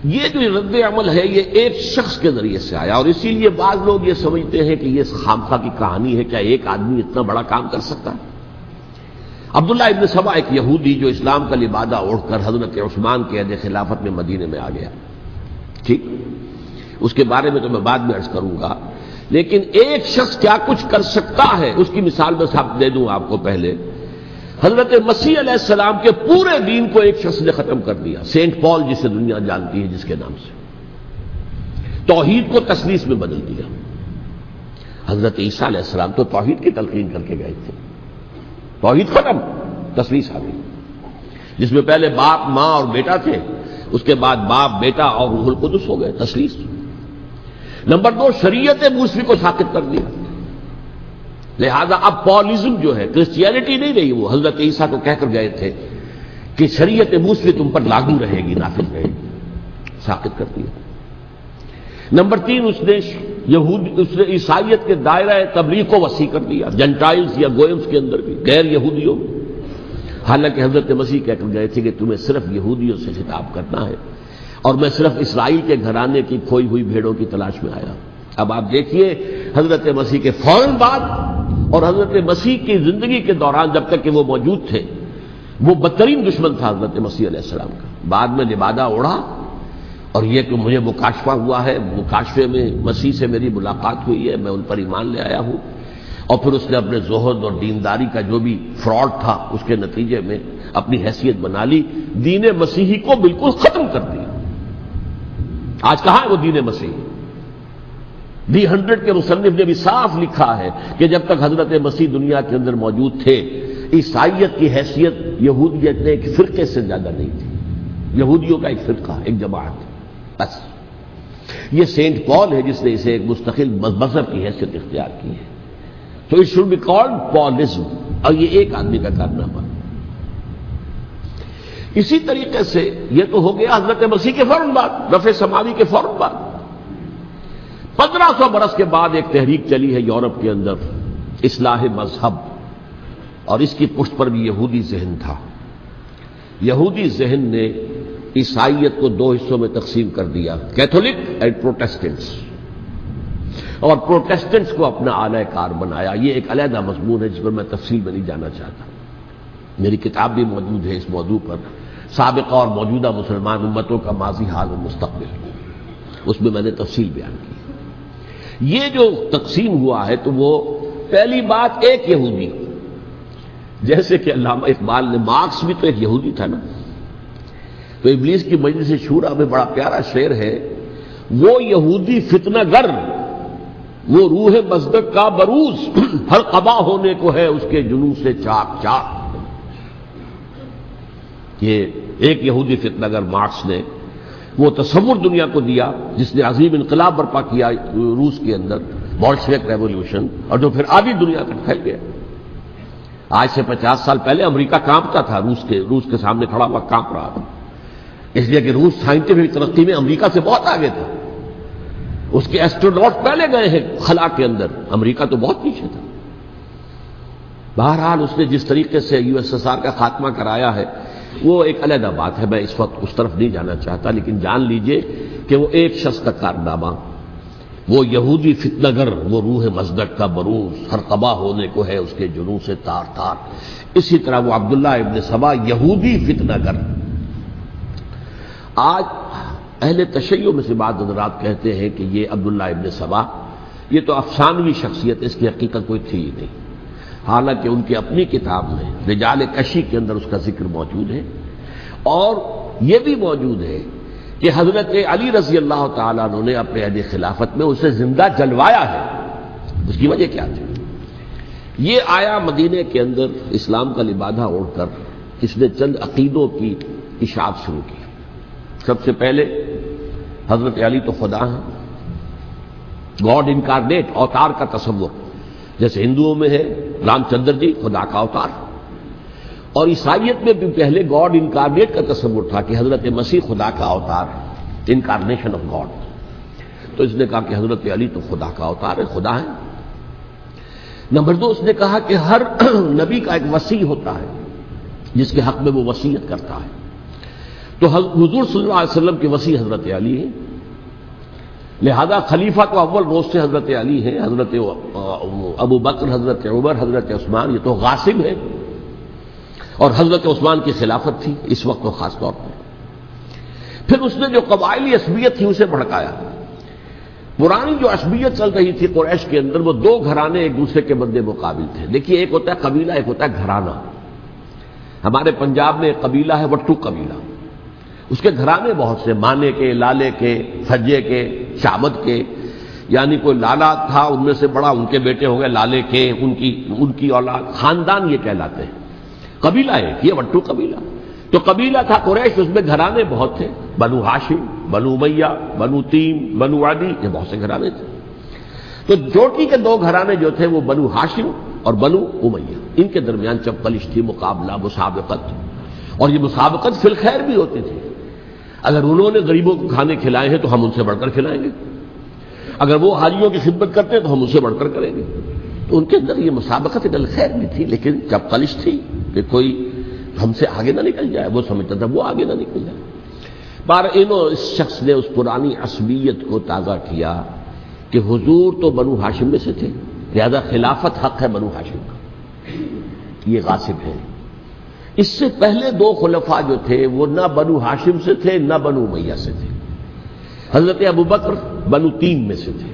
یہ جو رد عمل ہے یہ ایک شخص کے ذریعے سے آیا، اور اسی لیے بعض لوگ یہ سمجھتے ہیں کہ یہ خامخواہ کی کہانی ہے. کیا ایک آدمی اتنا بڑا کام کر سکتا ہے؟ عبداللہ ابن سبا ایک یہودی جو اسلام کا لبادہ اوڑھ کر حضرت عثمان کے عہد خلافت میں مدینے میں آ گیا. ٹھیک، اس کے بارے میں تو میں بعد میں عرض کروں گا. لیکن ایک شخص کیا کچھ کر سکتا ہے اس کی مثال میں صاحب دے دوں آپ کو. پہلے حضرت مسیح علیہ السلام کے پورے دین کو ایک شخص نے ختم کر دیا. سینٹ پال جسے دنیا جانتی ہے جس کے نام سے، توحید کو تثلیث میں بدل دیا. حضرت عیسیٰ علیہ السلام تو توحید کی تلقین کر کے گئے تھے، توحید ختم، تثلیث آ گئی، جس میں پہلے باپ ماں اور بیٹا تھے، اس کے بعد باپ بیٹا اور روح القدس ہو گئے، تثلیث. نمبر 2، شریعت موسوی کو ساقط کر دیا. لہذا اب پالزم جو ہے، کرسچینٹی نہیں رہی. وہ حضرت عیسیٰ کو کہہ کر گئے تھے کہ شریعت موسوی تم پر لاگو رہے گی، نافذ رہے گی، ساقط کر دیا. نمبر 3، اس نے عیسائیت کے دائرہ تبلیغ کو وسیع کر دیا، جنٹائلز یا گوئمز کے اندر بھی، غیر یہودیوں میں. حالانکہ حضرت مسیح کہہ کر گئے تھے کہ تمہیں صرف یہودیوں سے خطاب کرنا ہے، اور میں صرف اسرائیل کے گھرانے کی کھوئی ہوئی بھیڑوں کی تلاش میں آیا. اب آپ دیکھیے حضرت مسیح کے فوراً بعد اور حضرت مسیح کی زندگی کے دوران جب تک کہ وہ موجود تھے، وہ بدترین دشمن تھا حضرت مسیح علیہ السلام کا. بعد میں لبادہ اوڑھا، اور یہ کہ مجھے مکاشفہ ہوا ہے، مکاشفے میں مسیح سے میری ملاقات ہوئی ہے، میں ان پر ایمان لے آیا ہوں. اور پھر اس نے اپنے زہد اور دینداری کا جو بھی فراڈ تھا اس کے نتیجے میں اپنی حیثیت بنا لی، دین مسیحی کو بالکل ختم کر دیا. آج کہاں ہے وہ دین مسیحی؟ D100 کے مصنف نے بھی صاف لکھا ہے کہ جب تک حضرت مسیح دنیا کے اندر موجود تھے عیسائیت کی حیثیت یہودیت نے ایک فرقے سے زیادہ نہیں تھی، یہودیوں کا ایک فرقہ، ایک جماعت بس۔ یہ سینٹ پال ہے جس نے اسے ایک مستقل مذہب کی حیثیت اختیار کی ہے، تو اٹ شوڈ بی کالڈ پالزم، اور یہ ایک آدمی کا کارنامہ۔ اسی طریقے سے یہ تو ہو گیا حضرت مسیح کے فوراً بعد، رفع سماوی کے فوراً بعد۔ 1500 برس کے بعد ایک تحریک چلی ہے یورپ کے اندر، اصلاح مذہب، اور اس کی پشت پر بھی یہودی ذہن تھا۔ یہودی ذہن نے عیسائیت کو دو حصوں میں تقسیم کر دیا، کیتھولک اینڈ پروٹیسٹنٹس، اور پروٹیسٹنٹس کو اپنا اعلی کار بنایا۔ یہ ایک علیحدہ مضمون ہے جس پر میں تفصیل میں نہیں جانا چاہتا، میری کتاب بھی موجود ہے اس موضوع پر، سابقہ اور موجودہ مسلمان امتوں کا ماضی، حال اور مستقبل، اس میں نے تفصیل بیان کی۔ یہ جو تقسیم ہوا ہے تو وہ پہلی بات ایک یہودی، جیسے کہ علامہ اقبال نے، مارکس بھی تو ایک یہودی تھا نا، تو ابلیس کی مجلس شورا میں بڑا پیارا شعر ہے، وہ یہودی فتنہ گر، وہ روح مصدق کا بروز، ہر قبا ہونے کو ہے اس کے جنوں سے چاک چاک۔ یہ ایک یہودی فتنہ گر مارکس نے وہ تصور دنیا کو دیا جس نے عظیم انقلاب برپا کیا روس کے اندر، بولشوک ریولوشن، اور جو پھر آدھی دنیا تک پھیل گیا۔ آج سے 50 سال پہلے امریکہ کانپتا تھا، روس کے سامنے کھڑا ہوا کانپ رہا تھا، اس لیے کہ روس سائنٹیفک ترقی میں امریکہ سے بہت آگے تھا، اس کے ایسٹروناٹ پہلے گئے ہیں خلا کے اندر، امریکہ تو بہت پیچھے تھا۔ بہرحال اس نے جس طریقے سے USSR کا خاتمہ کرایا ہے وہ ایک علیحدہ بات ہے، میں اس وقت اس طرف نہیں جانا چاہتا، لیکن جان لیجئے کہ وہ ایک شخص کا کارنامہ، وہ یہودی فتنہ گر، وہ روح مصدق کا بروز، ہر قبا ہونے کو ہے اس کے جنوں سے تار تار۔ اسی طرح وہ عبداللہ ابن سبا، یہودی فتنہ گر۔ آج اہل تشیع میں سے بعض حضرات کہتے ہیں کہ یہ عبداللہ ابن سبا یہ تو افسانوی شخصیت ہے، اس کی حقیقت کوئی تھی ہی نہیں، حالانکہ ان کی اپنی کتاب میں رجال کشی کے اندر اس کا ذکر موجود ہے، اور یہ بھی موجود ہے کہ حضرت علی رضی اللہ تعالیٰ عنہ نے اپنے عہد خلافت میں اسے زندہ جلوایا ہے۔ اس کی وجہ کیا تھی؟ یہ آیا مدینے کے اندر اسلام کا لبادہ اوڑھ کر، اس نے چند عقیدوں کی اشاعت شروع کی۔ سب سے پہلے حضرت علی تو خدا ہیں، گاڈ انکارنیٹ، اوتار کا تصور، جیسے ہندوؤں میں ہے رام چندر جی خدا کا اوتار، اور عیسائیت میں بھی پہلے گاڈ انکارنیٹ کا تصور تھا کہ حضرت مسیح خدا کا اوتار، انکارنیشن آف گاڈ۔ تو اس نے کہا کہ حضرت علی تو خدا کا اوتار ہے، خدا ہے۔ نمبر 2، اس نے کہا کہ ہر نبی کا ایک وصی ہوتا ہے جس کے حق میں وہ وصیت کرتا ہے، تو حضور صلی اللہ علیہ وسلم کے وصی حضرت علی ہیں، لہذا خلیفہ تو اول روز سے حضرت علی ہیں، حضرت ابو بکر، حضرت عمر، حضرت عثمان، یہ تو غاصب ہے، اور حضرت عثمان کی خلافت تھی اس وقت تو خاص طور پر۔ پھر اس نے جو قبائلی عصبیت تھی اسے بھڑکایا۔ پرانی جو عصبیت چل رہی تھی قریش کے اندر، وہ دو گھرانے ایک دوسرے کے مد مقابل تھے۔ دیکھیے، ایک ہوتا ہے قبیلہ، ایک ہوتا ہے گھرانہ۔ ہمارے پنجاب میں ایک قبیلہ ہے وٹو قبیلہ، اس کے گھرانے بہت سے، مانے کے، لالے کے، سجے کے، شامد کے، یعنی کوئی لالا تھا ان میں سے بڑا، ان کے بیٹے ہو گئے لالے کے، ان کی اولاد، خاندان یہ کہلاتے ہیں۔ قبیلہ ایک، یہ وٹو قبیلہ۔ تو قبیلہ تھا قریش، اس میں گھرانے بہت تھے، بنو ہاشم، بنو امیہ، بنو تیم، بنو عدی، یہ بہت سے گھرانے تھے۔ تو چوٹی کے دو گھرانے جو تھے وہ بنو ہاشم اور بنو امیہ، ان کے درمیان چپقلش تھی، مقابلہ، مسابقت، اور یہ مسابقت فی الخیر بھی ہوتی تھی۔ اگر انہوں نے غریبوں کو کھانے کھلائے ہیں تو ہم ان سے بڑھ کر کھلائیں گے، اگر وہ حاجیوں کی خدمت کرتے ہیں تو ہم ان سے بڑھ کر کریں گے۔ تو ان کے اندر یہ مسابقت الخیر بھی تھی، لیکن چپقلش تھی کہ کوئی ہم سے آگے نہ نکل جائے، وہ سمجھتا تھا وہ آگے نہ نکل جائے۔ اس شخص نے اس پرانی عصبیت کو تازہ کیا کہ حضور تو بنو ہاشم میں سے تھے، لہذا خلافت حق ہے بنو ہاشم کا، یہ غاصب ہے۔ اس سے پہلے دو خلفاء جو تھے وہ نہ بنو ہاشم سے تھے نہ بنو امیہ سے تھے۔ حضرت ابو بکر بنو تیم میں سے تھے،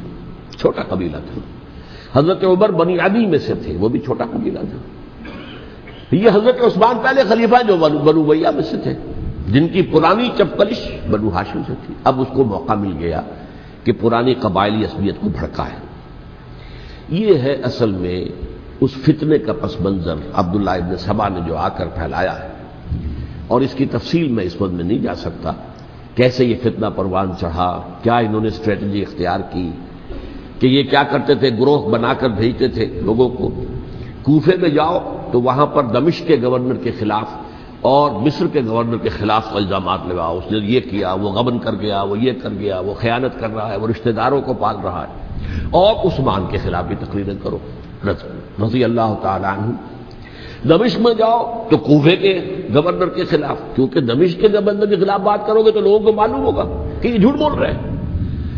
چھوٹا قبیلہ تھا۔ حضرت عمر بنی عدی میں سے تھے، وہ بھی چھوٹا قبیلہ تھا۔ یہ حضرت عثمان پہلے خلیفہ جو بنو امیہ میں سے تھے، جن کی پرانی چپقلش بنو ہاشم سے تھی۔ اب اس کو موقع مل گیا کہ پرانی قبائلی عصبیت کو بھڑکا ہے۔ یہ ہے اصل میں اس فتنے کا پس منظر عبداللہ ابن سبا نے جو آ کر پھیلایا ہے، اور اس کی تفصیل میں اس وقت میں نہیں جا سکتا، کیسے یہ فتنہ پروان چڑھا، کیا انہوں نے اسٹریٹجی اختیار کی، کہ یہ کیا کرتے تھے، گروہ بنا کر بھیجتے تھے لوگوں کو، کوفے میں جاؤ تو وہاں پر دمشق کے گورنر کے خلاف اور مصر کے گورنر کے خلاف الزامات لگاؤ، اس نے یہ کیا، وہ غبن کر گیا، وہ یہ کر گیا، وہ خیانت کر رہا ہے، وہ رشتہ داروں کو پال رہا ہے، اور عثمان کے خلاف بھی تقریریں کرو رضی اللہ تعالی عنہ۔ دمشق میں جاؤ تو کوفے کے گورنر کے خلاف، کیونکہ دمشق کے گورنر کے خلاف بات کرو گے تو لوگوں کو معلوم ہوگا کہ یہ جھوٹ بول رہے ہیں،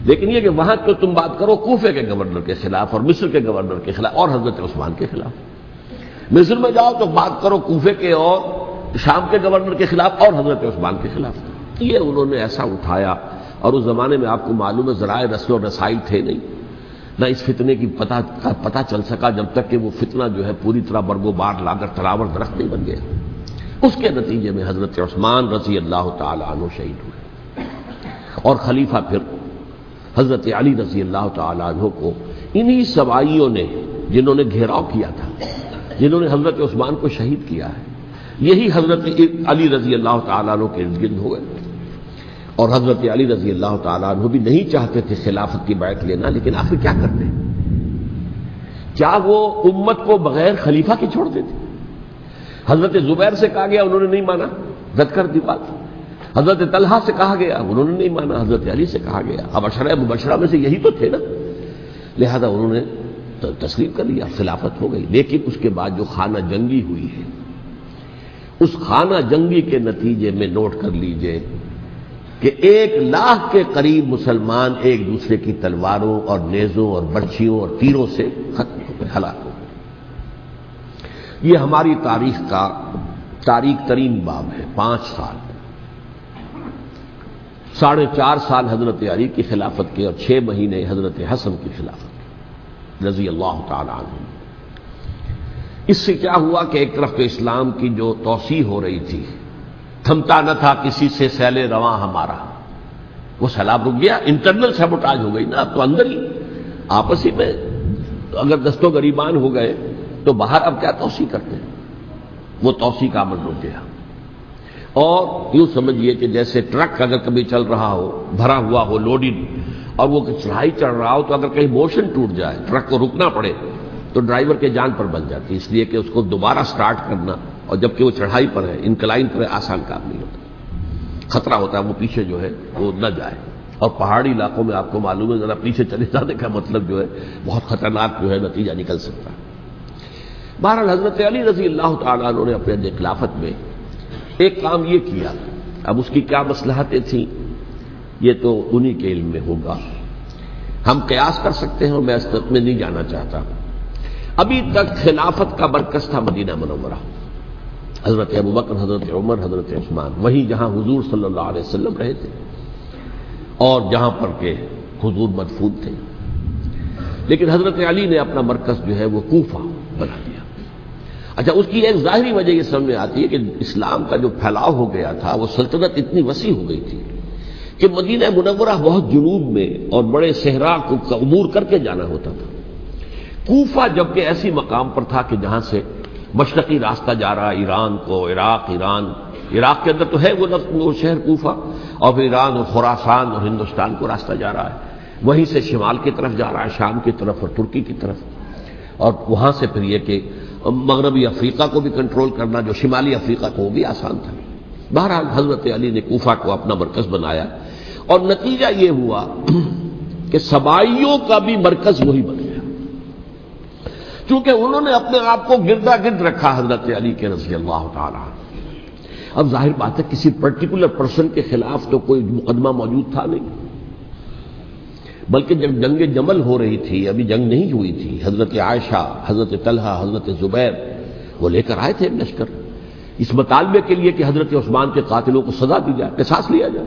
لیکن یہ کہ وہاں تو تم بات کرو کوفے کے گورنر کے خلاف اور مصر کے گورنر کے خلاف اور حضرت عثمان کے خلاف۔ مصر میں جاؤ تو بات کرو کوفے کے اور شام کے گورنر کے خلاف اور حضرت عثمان کے خلاف۔ یہ انہوں نے ایسا اٹھایا، اور اس زمانے میں آپ کو معلوم ہے ذرائع رسل و رسائی تھے نہیں، نہ اس فتنے کی پتہ چل سکا جب تک کہ وہ فتنہ جو ہے پوری طرح برگ و بار لا کر تراور درخت نہیں بن گیا۔ اس کے نتیجے میں حضرت عثمان رضی اللہ تعالی عنہ شہید ہوئے، اور خلیفہ پھر حضرت علی رضی اللہ تعالی عنہ کو انہی سوائیوں نے، جنہوں نے گھیراؤ کیا تھا، جنہوں نے حضرت عثمان کو شہید کیا ہے، یہی حضرت علی رضی اللہ تعالیٰ عنہ کے ارد گرد ہوئے۔ اور حضرت علی رضی اللہ تعالیٰ عنہ بھی نہیں چاہتے تھے خلافت کی بیعت لینا، لیکن آخر کیا کرتے؟ کیا وہ امت کو بغیر خلیفہ کے چھوڑ دیتے؟ حضرت زبیر سے کہا گیا، انہوں نے نہیں مانا، رد کر دی بات۔ حضرت طلحہ سے کہا گیا، انہوں نے نہیں مانا، حضرت علی سے کہا گیا۔ اب عشرہ مبشرہ میں سے یہی تو تھے نا، لہذا انہوں نے تسلیم کر لیا، خلافت ہو گئی۔ لیکن اس کے بعد جو خانہ جنگی ہوئی ہے، اس خانہ جنگی کے نتیجے میں نوٹ کر لیجئے کہ 1,00,000 کے قریب مسلمان ایک دوسرے کی تلواروں اور نیزوں اور برچھیوں اور تیروں سے ختم ہو گئے، ہلاک ہو گئے۔ یہ ہماری تاریخ کا تاریخ ترین باب ہے۔ 5 سال، 4.5 سال حضرت علی کی خلافت کے، اور 6 مہینے حضرت حسن کی خلافت رضی اللہ تعالی عنہ۔ اس سے کیا ہوا کہ ایک طرف تو اسلام کی جو توسیع ہو رہی تھی، تھمتا نہ تھا کسی سے سیل رواں ہمارا، وہ سیلاب رک گیا، انٹرنل سیبوٹاج ہو گئی نا، اب تو اندر ہی آپس ہی میں اگر دستوں گریبان ہو گئے تو باہر اب کیا توسیع کرتے ہیں، وہ توسیع کا عمل رک گیا۔ اور یوں سمجھیے کہ جیسے ٹرک اگر کبھی چل رہا ہو، بھرا ہوا ہو، لوڈڈ، اور وہ چڑھائی چڑھ رہا ہو، تو اگر کہیں موشن ٹوٹ جائے، ٹرک کو رکنا پڑے، تو ڈرائیور کے جان پر بن جاتی، اس لیے کہ اس کو دوبارہ سٹارٹ کرنا، اور جبکہ وہ چڑھائی پر ہے، انکلائن پر ہے، آسان کام نہیں ہوتا، خطرہ ہوتا ہے وہ پیچھے جو ہے وہ نہ جائے۔ اور پہاڑی علاقوں میں آپ کو معلوم ہے ذرا پیچھے چلے جانے کا مطلب جو ہے بہت خطرناک جو ہے نتیجہ نکل سکتا ہے۔ بہرحال حضرت علی رضی اللہ تعالیٰ عنہ نے اپنے خلافت میں ایک کام یہ کیا، اب اس کی کیا مصلحتیں تھیں یہ تو انہی کے علم میں ہوگا، ہم قیاس کر سکتے ہیں اور میں اس میں نہیں جانا چاہتا۔ ابھی تک خلافت کا مرکز تھا مدینہ منورہ، حضرت ابوبکر، حضرت عمر، حضرت عثمان، وہیں جہاں حضور صلی اللہ علیہ وسلم رہے تھے اور جہاں پر کہ حضور مدفون تھے۔ لیکن حضرت علی نے اپنا مرکز جو ہے وہ کوفہ بنا دیا۔ اچھا، اس کی ایک ظاہری وجہ یہ سمجھ میں آتی ہے کہ اسلام کا جو پھیلاؤ ہو گیا تھا، وہ سلطنت اتنی وسیع ہو گئی تھی کہ مدینہ منورہ بہت جنوب میں اور بڑے صحرا کو عبور کر کے جانا ہوتا تھا۔ کوفہ جبکہ ایسی مقام پر تھا کہ جہاں سے مشرقی راستہ جا رہا ہے ایران کو، عراق کے اندر تو ہے وہ شہر کوفہ، اور پھر ایران اور خراسان اور ہندوستان کو راستہ جا رہا ہے، وہیں سے شمال کی طرف جا رہا ہے، شام کی طرف اور ترکی کی طرف، اور وہاں سے پھر یہ کہ مغربی افریقہ کو بھی کنٹرول کرنا، جو شمالی افریقہ کو وہ بھی آسان تھا۔ بہرحال حضرت علی نے کوفہ کو اپنا مرکز بنایا، اور نتیجہ یہ ہوا کہ سبائیوں کا بھی مرکز وہی بن گیا، چونکہ انہوں نے اپنے آپ کو گردا گرد رکھا حضرت علی کے رضی اللہ تعالی عنہ۔ اب ظاہر بات ہے کسی پرٹیکولر پرسن کے خلاف تو کوئی مقدمہ موجود تھا نہیں، بلکہ جب جنگ جمل ہو رہی تھی، ابھی جنگ نہیں ہوئی تھی، حضرت عائشہ، حضرت طلحہ، حضرت زبیر وہ لے کر آئے تھے لشکر اس مطالبے کے لیے کہ حضرت عثمان کے قاتلوں کو سزا دی جائے، قصاص لیا جائے۔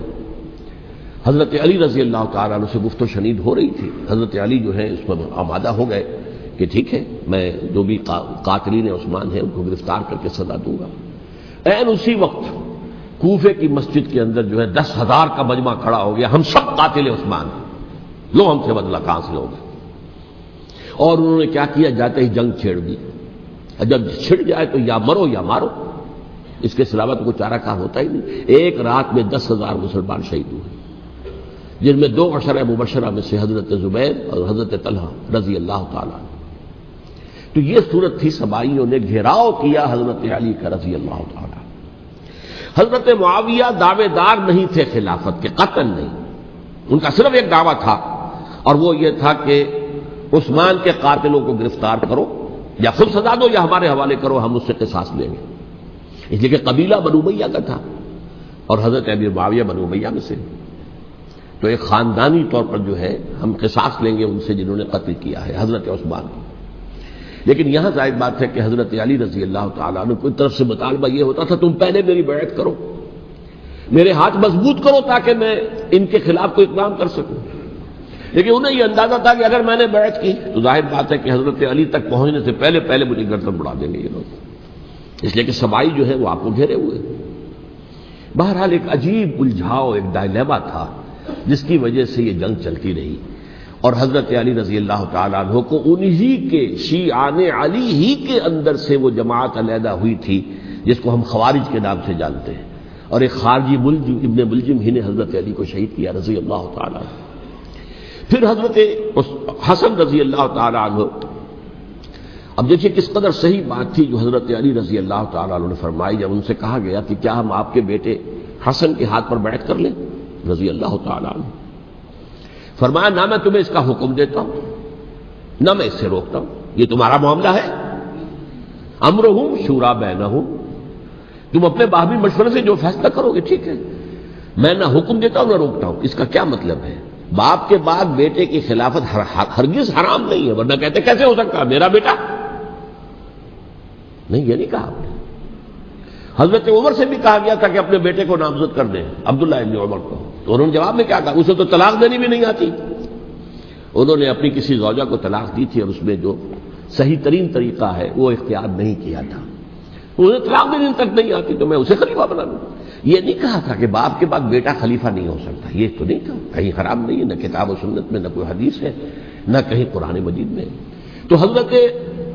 حضرت علی رضی اللہ تعالیٰ عنہ سے گفت و شنید ہو رہی تھی، حضرت علی جو ہے اس پر آمادہ ہو گئے کہ ٹھیک ہے، میں جو بھی قاتلین عثمان ہیں ان کو گرفتار کر کے سزا دوں گا۔ عین اسی وقت کوفے کی مسجد کے اندر جو ہے 10,000 کا مجمع کھڑا ہو گیا، ہم سب قاتل عثمان ہیں، لو ہم سے بدلہ کہاں سے ہوگا. اور انہوں نے کیا کیا؟ جاتے ہی جنگ چھیڑ دی. جب چھڑ جائے تو یا مرو یا مارو، اس کے سلاوہ تو کوئی چارہ کار ہوتا ہی نہیں. ایک رات میں 10,000 مسلمان شہید ہوئے، جن میں 2 عشرہ مبشرہ میں سے حضرت زبیر اور حضرت طلحہ رضی اللہ تعالیٰ. تو یہ صورت تھی، سبائیوں نے گھیراؤ کیا حضرت علی کا رضی اللہ تعالیٰ. حضرت معاویہ دعوے دار نہیں تھے خلافت کے، قطعاً نہیں. ان کا صرف ایک دعویٰ تھا، اور وہ یہ تھا کہ عثمان کے قاتلوں کو گرفتار کرو، یا خود سزا دو یا ہمارے حوالے کرو، ہم اس سے قصاص لیں گے. اس لیے کہ قبیلہ بنو امیہ کا تھا، اور حضرت امیر معاویہ بنو امیہ میں سے. تو ایک خاندانی طور پر جو ہے ہم قصاص لیں گے ان سے جنہوں نے قتل کیا ہے حضرت عثمان کو. لیکن یہاں ظاہر بات ہے کہ حضرت علی رضی اللہ تعالیٰ عنہ کی طرف سے مطالبہ یہ ہوتا تھا تم پہلے میری بیعت کرو، میرے ہاتھ مضبوط کرو تاکہ میں ان کے خلاف کوئی اقدام کر سکوں. لیکن انہیں یہ اندازہ تھا کہ اگر میں نے بیعت کی تو ظاہر بات ہے کہ حضرت علی تک پہنچنے سے پہلے مجھے گردن بڑھا دیں گے یہ لوگ. اس لیے کہ سبائی جو ہے وہ آپ کو گھیرے ہوئے. بہرحال ایک عجیب الجھاؤ، ایک ڈائلیما تھا جس کی وجہ سے یہ جنگ چلتی رہی. اور حضرت علی رضی اللہ تعالیٰ عنہ کو انہی کے شیعان علی ہی کے اندر سے وہ جماعت علیحدہ ہوئی تھی جس کو ہم خوارج کے نام سے جانتے ہیں. اور ایک خارجی ملجم ابن ملجم ہی نے حضرت علی کو شہید کیا رضی اللہ تعالیٰ عنہ. پھر حضرت حسن رضی اللہ تعالیٰ عنہ، اب دیکھیے کس قدر صحیح بات تھی جو حضرت علی رضی اللہ تعالیٰ عنہ نے فرمائی جب ان سے کہا گیا کہ کیا ہم آپ کے بیٹے حسن کے ہاتھ پر بیعت کر لیں رضی اللہ تعالیٰ عنہ. فرمایا نہ میں تمہیں اس کا حکم دیتا ہوں نہ میں اس سے روکتا ہوں، یہ تمہارا معاملہ ہے. امرہم شورا بینہم، تم اپنے باہمی مشورے سے جو فیصلہ کرو گے ٹھیک ہے، میں نہ حکم دیتا ہوں نہ روکتا ہوں. اس کا کیا مطلب ہے؟ باپ کے بعد بیٹے کی خلافت ہرگز حرام نہیں ہے، ورنہ کہتے کیسے ہو سکتا میرا بیٹا؟ نہیں، یہ نہیں کہا آپ نے. حضرت عمر سے بھی کہا گیا تھا کہ اپنے بیٹے کو نامزد کر دیں، عبداللہ ابن عمر کو، تو انہوں نے جواب میں کیا کہا؟ اسے تو طلاق دینی بھی نہیں آتی. انہوں نے اپنی کسی زوجہ کو طلاق دی تھی اور اس میں جو صحیح ترین طریقہ ہے وہ اختیار نہیں کیا تھا. انہیں طلاق دینے تک نہیں آتی تو میں اسے خلیفہ بنا دوں. یہ نہیں کہا تھا کہ باپ کے بعد بیٹا خلیفہ نہیں ہو سکتا، یہ تو نہیں کہا. کہیں حرام نہیں ہے، نہ کتاب و سنت میں، نہ کوئی حدیث ہے، نہ کہیں قرآن مجید میں. تو حضرت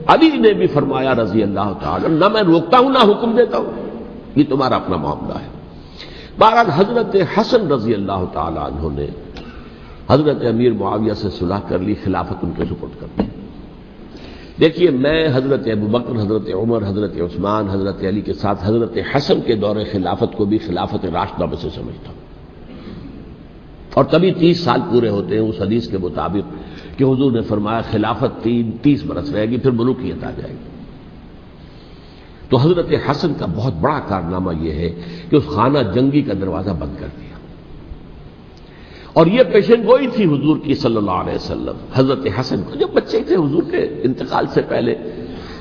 علی نے بھی فرمایا رضی اللہ تعالی نہ میں روکتا ہوں نہ حکم دیتا ہوں، یہ تمہارا اپنا معاملہ ہے. بہرحال حضرت حسن رضی اللہ تعالی عنہ نے حضرت امیر معاویہ سے صلح کر لی، خلافت ان کے سپرد کر دی. دیکھیے میں حضرت ابوبکر، حضرت عمر، حضرت عثمان، حضرت علی کے ساتھ حضرت حسن کے دور خلافت کو بھی خلافت راشدہ میں سے سمجھتا ہوں. اور تبھی 30 سال پورے ہوتے ہیں اس حدیث کے مطابق کہ حضور نے فرمایا خلافت 30 برس رہے گی پھر ملوکیت آ جائے گی. تو حضرت حسن کا بہت بڑا کارنامہ یہ ہے کہ اس خانہ جنگی کا دروازہ بند کر دیا. اور یہ پیشن گوئی تھی حضور کی صلی اللہ علیہ وسلم حضرت حسن کو، جب بچے تھے حضور کے انتقال سے پہلے،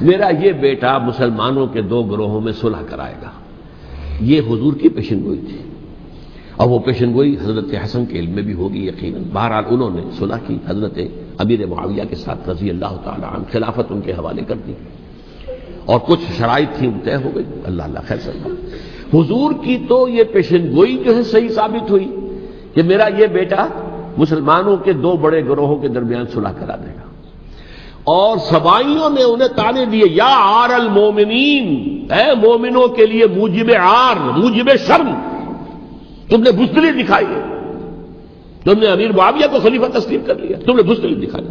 میرا یہ بیٹا مسلمانوں کے 2 گروہوں میں صلح کرائے گا. یہ حضور کی پیشن گوئی تھی، اور وہ پیشن گوئی حضرت حسن کے علم میں بھی ہوگی یقیناً. بہرحال انہوں نے صلح کی حضرت امیر معاویہ کے ساتھ رضی اللہ تعالی عنہ، خلافت ان کے حوالے کر دی، اور کچھ شرائط تھیں طے ہو گئی. اللہ خیر سکتا. حضور کی تو یہ پیشن گوئی جو ہے صحیح ثابت ہوئی کہ میرا یہ بیٹا مسلمانوں کے 2 بڑے گروہوں کے درمیان صلح کرا دے گا. اور سبائیوں نے انہیں تانے دیے، یا عار المومنین، اے مومنوں کے لیے موجب عار، موجب شرم، تم نے بزدلی دکھائی ہے، تم نے امیر معاویہ کو خلیفہ تسلیم کر لیا، تم نے بزدلی دکھائی.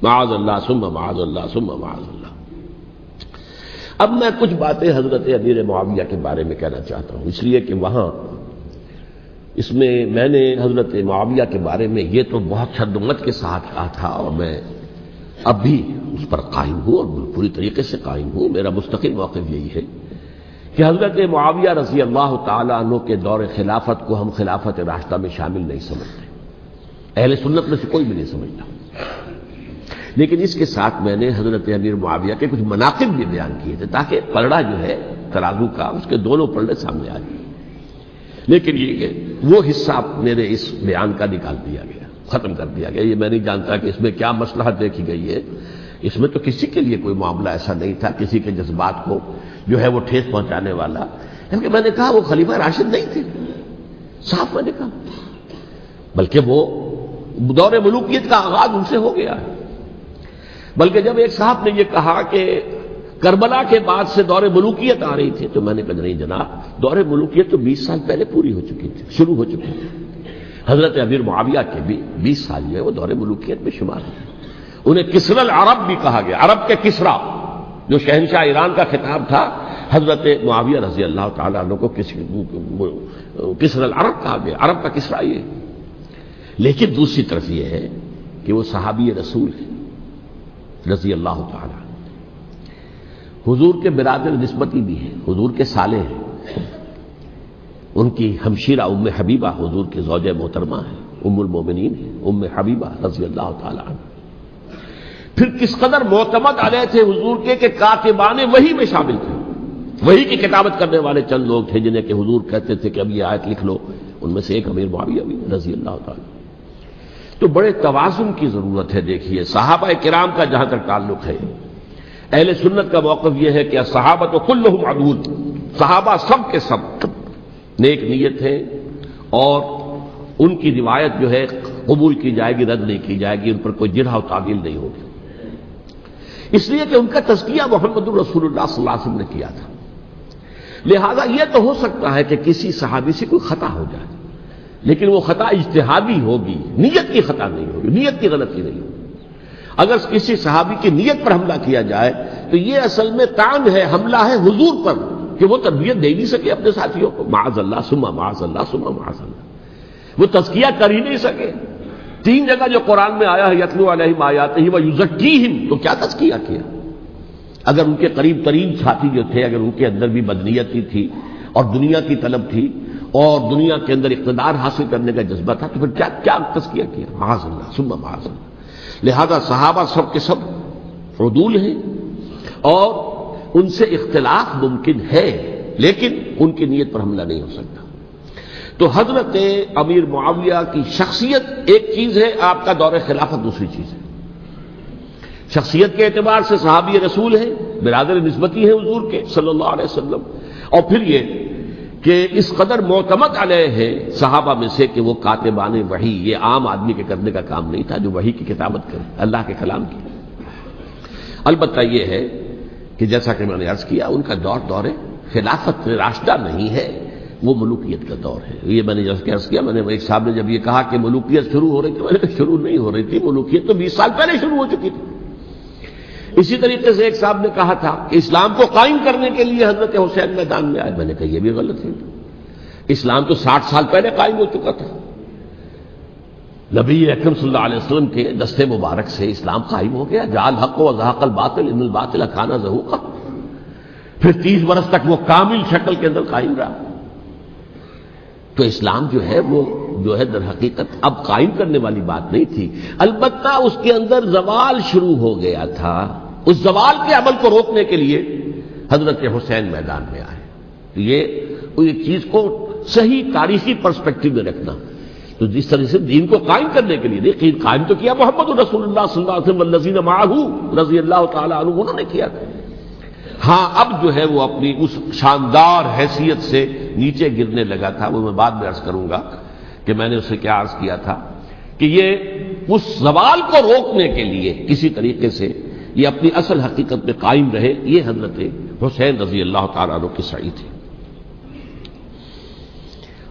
معاذ اللہ ثم معاذ اللہ ثم معاذ اللہ. اب میں کچھ باتیں حضرت امیر معاویہ کے بارے میں کہنا چاہتا ہوں، اس لیے کہ وہاں اس میں میں نے حضرت معاویہ کے بارے میں یہ تو بہت شدت کے ساتھ کہا تھا، اور میں اب بھی اس پر قائم ہوں اور پوری طریقے سے قائم ہوں. میرا مستقل موقف یہی ہے کہ حضرت معاویہ رضی اللہ تعالی عنہ کے دور خلافت کو ہم خلافت راشدہ میں شامل نہیں سمجھتے، اہل سنت میں سے کوئی بھی نہیں سمجھتا. لیکن اس کے ساتھ میں نے حضرت امیر معاویہ کے کچھ مناقب بھی بیان کیے تھے تاکہ پلڑا جو ہے ترازو کا اس کے دونوں پلڑے سامنے آ جائیں. لیکن یہ وہ حصہ میرے اس بیان کا نکال دیا گیا، ختم کر دیا گیا. یہ میں نہیں جانتا کہ اس میں کیا مصلحت دیکھی گئی ہے. اس میں تو کسی کے لیے کوئی معاملہ ایسا نہیں تھا کسی کے جذبات کو جو ہے وہ ٹھیس پہنچانے والا. کیونکہ میں نے کہا وہ خلیفہ راشد نہیں تھے، صاف میں نے کہا، بلکہ وہ دور ملوکیت کا آغاز ان سے ہو گیا ہے۔ بلکہ جب ایک صاحب نے یہ کہا کہ کربلا کے بعد سے دور ملوکیت آ رہی تھی، تو میں نے کہا نہیں جناب، دور ملوکیت تو 20 سال پہلے پوری ہو چکی تھی، شروع ہو چکی تھی۔ حضرت امیر معاویہ کے بھی 20 سال جو ہے وہ دور ملوکیت میں شمار ہیں۔ انہیں کسری العرب بھی کہا گیا، عرب کے کسریٰ، جو شہنشاہ ایران کا خطاب تھا، حضرت معاویہ رضی اللہ تعالیٰ عنہ کو کسری العرب کہا گیا، عرب کا کسریٰ یہ۔ لیکن دوسری طرف یہ ہے کہ وہ صحابی رسول ہیں رضی اللہ تعالیٰ، حضور کے برادر نسبتی بھی ہیں، حضور کے سالے ہیں، ان کی ہمشیرہ ام حبیبہ حضور کی زوجہ محترمہ ہیں، ام المومنین ہیں، ام حبیبہ رضی اللہ تعالیٰ عنہ۔ پھر کس قدر معتمد علیہ تھے حضور کے کہ کاتبان وحی میں شامل تھے، وحی کی کتابت کرنے والے چند لوگ تھے جنہیں کہ حضور کہتے تھے کہ اب یہ آیت لکھ لو، ان میں سے ایک امیر معاویہ بھی رضی اللہ تعالیٰ۔ تو بڑے توازن کی ضرورت ہے۔ دیکھیے صحابہ کرام کا جہاں تک تعلق ہے، اہل سنت کا موقف یہ ہے کہ صحابہ تو کلہم عدول، صحابہ سب کے سب نیک نیت ہیں، اور ان کی روایت جو ہے قبول کی جائے گی، رد نہیں کی جائے گی، ان پر کوئی جرح و تعویل نہیں ہوگی، اس لیے کہ ان کا تزکیہ محمد الرسول اللہ صلی اللہ علیہ وسلم نے کیا تھا۔ لہذا یہ تو ہو سکتا ہے کہ کسی صحابی سے کوئی خطا ہو جائے، لیکن وہ خطا اجتہادی ہوگی، نیت کی خطا نہیں ہوگی، نیت کی غلطی نہیں ہوگی۔ اگر کسی صحابی کی نیت پر حملہ کیا جائے تو یہ اصل میں طعن ہے، حملہ ہے حضور پر کہ وہ تربیت دے نہیں سکے اپنے ساتھیوں کو، معاذ اللہ ثم معاذ اللہ ثم معاذ اللہ، وہ تزکیہ کر ہی نہیں سکے۔ 3 جگہ جو قرآن میں آیا ہے یتلو علیہم آیاتہ ویزکیہم، تو کیا تزکیہ کیا؟ اگر ان کے قریب ترین ساتھی جو تھے، اگر ان کے اندر بھی بدنیتی تھی اور دنیا کی طلب تھی اور دنیا کے اندر اقتدار حاصل کرنے کا جذبہ تھا، تو پھر کیا تزکیہ کیا؟ معاذ اللہ ثم معاذ اللہ۔ لہذا صحابہ سب کے سب عدول ہیں، اور ان سے اختلاف ممکن ہے، لیکن ان کی نیت پر حملہ نہیں ہو سکتا۔ تو حضرت امیر معاویہ کی شخصیت ایک چیز ہے، آپ کا دور خلافت دوسری چیز ہے۔ شخصیت کے اعتبار سے صحابی رسول ہیں، برادر نسبتی ہیں حضور کے صلی اللہ علیہ وسلم، اور پھر یہ کہ اس قدر معتمد علیہ ہے صحابہ میں سے کہ وہ کاتبان وحی، یہ عام آدمی کے کرنے کا کام نہیں تھا جو وحی کی کتابت کرے، اللہ کے کلام کی۔ البتہ یہ ہے کہ جیسا کہ میں نے عرض کیا، ان کا دور خلافت راشدہ نہیں ہے، وہ ملوکیت کا دور ہے۔ یہ میں نے جیسا عرض کیا، میں نے ایک صاحب نے جب یہ کہا کہ ملوکیت شروع ہو رہی تھی، میں نے کہا شروع نہیں ہو رہی تھی، ملوکیت تو 20 سال پہلے شروع ہو چکی تھی۔ اسی طریقے سے ایک صاحب نے کہا تھا کہ اسلام کو قائم کرنے کے لیے حضرت حسین میدان میں آئے، میں نے کہا یہ بھی غلط ہے، اسلام تو 60 سال پہلے قائم ہو چکا تھا، نبی اکرم صلی اللہ علیہ وسلم کے دستے مبارک سے اسلام قائم ہو گیا، جاء الحق وزهق الباطل ان الباطل کان زهوقا، پھر 30 برس تک وہ کامل شکل کے اندر قائم رہا۔ تو اسلام جو ہے وہ جو ہے در حقیقت اب قائم کرنے والی بات نہیں تھی، البتہ اس کے اندر زوال شروع ہو گیا تھا، اس زوال کے عمل کو روکنے کے لیے حضرت حسین میدان میں آئے۔ تو یہ چیز کو صحیح تاریخی پرسپیکٹو میں رکھنا، تو جس طرح سے دین کو قائم کرنے کے لیے دیکھیں، قائم تو کیا محمد رسول اللہ صلی اللہ علیہ وسلم والذین معہ رضی اللہ تعالی عنہ، انہوں نے کیا تھا۔ ہاں اب جو ہے وہ اپنی اس شاندار حیثیت سے نیچے گرنے لگا تھا، وہ میں بعد میں عرض کروں گا کہ میں نے اسے کیا عرض کیا تھا کہ یہ اس زوال کو روکنے کے لیے کسی طریقے سے یہ اپنی اصل حقیقت میں قائم رہے، یہ حضرت حسین رضی اللہ تعالیٰ عنہ کی سعی تھی۔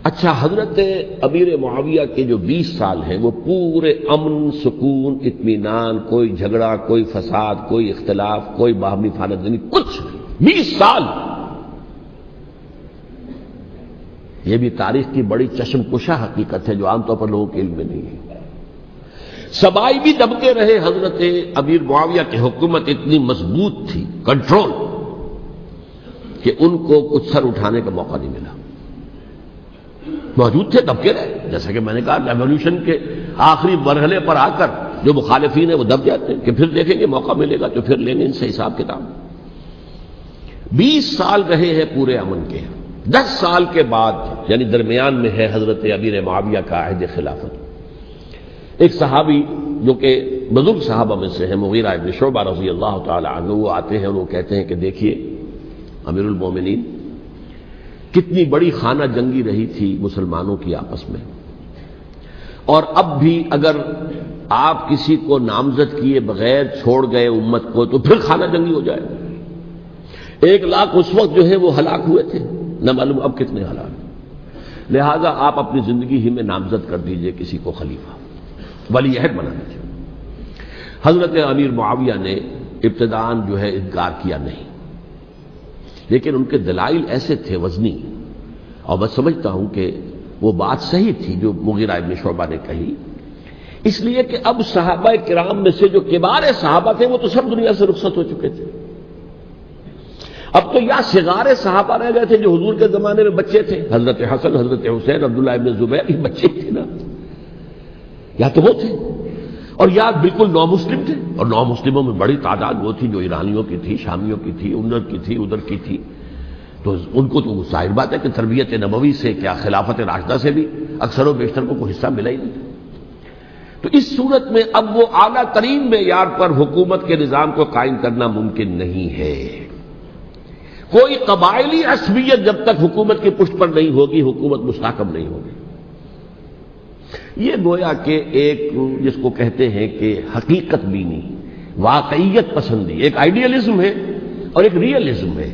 اچھا، حضرت امیر معاویہ کے جو 20 سال ہیں وہ پورے امن، سکون، اطمینان، کوئی جھگڑا، کوئی فساد، کوئی اختلاف، کوئی باہمی خانہ جنگی، کچھ 20 سال۔ یہ بھی تاریخ کی بڑی چشم کشا حقیقت ہے جو عام طور پر لوگوں کے علم میں نہیں ہے۔ سبائی بھی دبکے رہے، حضرت امیر معاویہ کی حکومت اتنی مضبوط تھی، کنٹرول، کہ ان کو کچھ سر اٹھانے کا موقع نہیں ملا، موجود تھے، دبکے رہے۔ جیسا کہ میں نے کہا، ریولوشن کے آخری مرحلے پر آ کر جو مخالفین ہیں وہ دب جاتے ہیں کہ پھر دیکھیں گے موقع ملے گا تو پھر لیں گے ان سے حساب کتاب۔ 20 سال رہے ہیں پورے امن کے، 10 سال کے بعد یعنی درمیان میں ہے حضرت امیر معاویہ کا عہد خلافت۔ ایک صحابی جو کہ بزرگ صحابہ میں سے ہیں، مغیرہ ابن شعبہ رضی اللہ تعالی عنہ، وہ آتے ہیں اور وہ کہتے ہیں کہ دیکھیے امیر المومنین، کتنی بڑی خانہ جنگی رہی تھی مسلمانوں کی آپس میں، اور اب بھی اگر آپ کسی کو نامزد کیے بغیر چھوڑ گئے امت کو تو پھر خانہ جنگی ہو جائے. 1 لاکھ اس وقت جو ہے وہ ہلاک ہوئے تھے، نہ معلوم اب کتنے ہلاک. لہذا آپ اپنی زندگی ہی میں نامزد کر دیجئے کسی کو خلیفہ، ولی عہد بنا دیجئے. حضرت امیر معاویہ نے ابتداءً جو ہے انکار کیا نہیں، لیکن ان کے دلائل ایسے تھے وزنی، اور میں سمجھتا ہوں کہ وہ بات صحیح تھی جو مغیرہ ابن شعبہ نے کہی، اس لیے کہ اب صحابہ کرام میں سے جو کبار صحابہ تھے وہ تو سب دنیا سے رخصت ہو چکے تھے. اب تو یا صغار صحابہ رہ گئے تھے جو حضور کے زمانے میں بچے تھے، حضرت حسن، حضرت حسین، عبداللہ ابن زبیر، یہ بچے تھے نا، یا تو وہ تھے، اور یا بالکل نو مسلم تھے. اور نو مسلموں میں بڑی تعداد وہ تھی جو ایرانیوں کی تھی، شامیوں کی تھی، ادھر کی تھی. تو ان کو تو ظاہر بات ہے کہ تربیت نبوی سے کیا خلافت راشدہ سے بھی اکثر و بیشتر کو کوئی حصہ ملا ہی نہیں. تو اس صورت میں اب وہ اعلیٰ ترین معیار پر حکومت کے نظام کو قائم کرنا ممکن نہیں ہے. کوئی قبائلی عصبیت جب تک حکومت کی پشت پر نہیں ہوگی، حکومت مستحکم نہیں ہوگی. یہ گویا کہ ایک جس کو کہتے ہیں کہ حقیقت بینی، واقعیت پسندی، ایک آئیڈیلزم ہے اور ایک ریئلزم ہے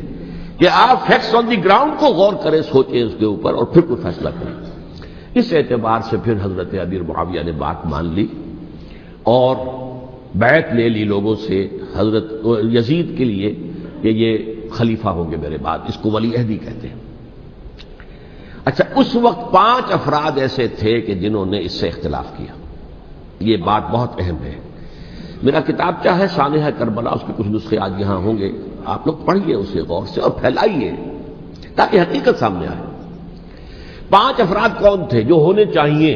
کہ آپ فیکٹس آن دی گراؤنڈ کو غور کریں، سوچیں اس کے اوپر اور پھر کوئی فیصلہ کریں. اس اعتبار سے پھر حضرت امیر معاویہ نے بات مان لی اور بیعت لے لی لوگوں سے حضرت یزید کے لیے کہ یہ خلیفہ ہوں گے میرے بعد. اس کو ولی عہدی کہتے ہیں. اچھا، اس وقت 5 افراد ایسے تھے کہ جنہوں نے اس سے اختلاف کیا. یہ بات بہت اہم ہے. میرا کتابچہ ہے سانحہ کربلا، اس کے کچھ نسخے آج یہاں ہوں گے، آپ لوگ پڑھیے اسے غور سے اور پھیلائیے تاکہ حقیقت سامنے آئے. 5 افراد کون تھے جو ہونے چاہیے؟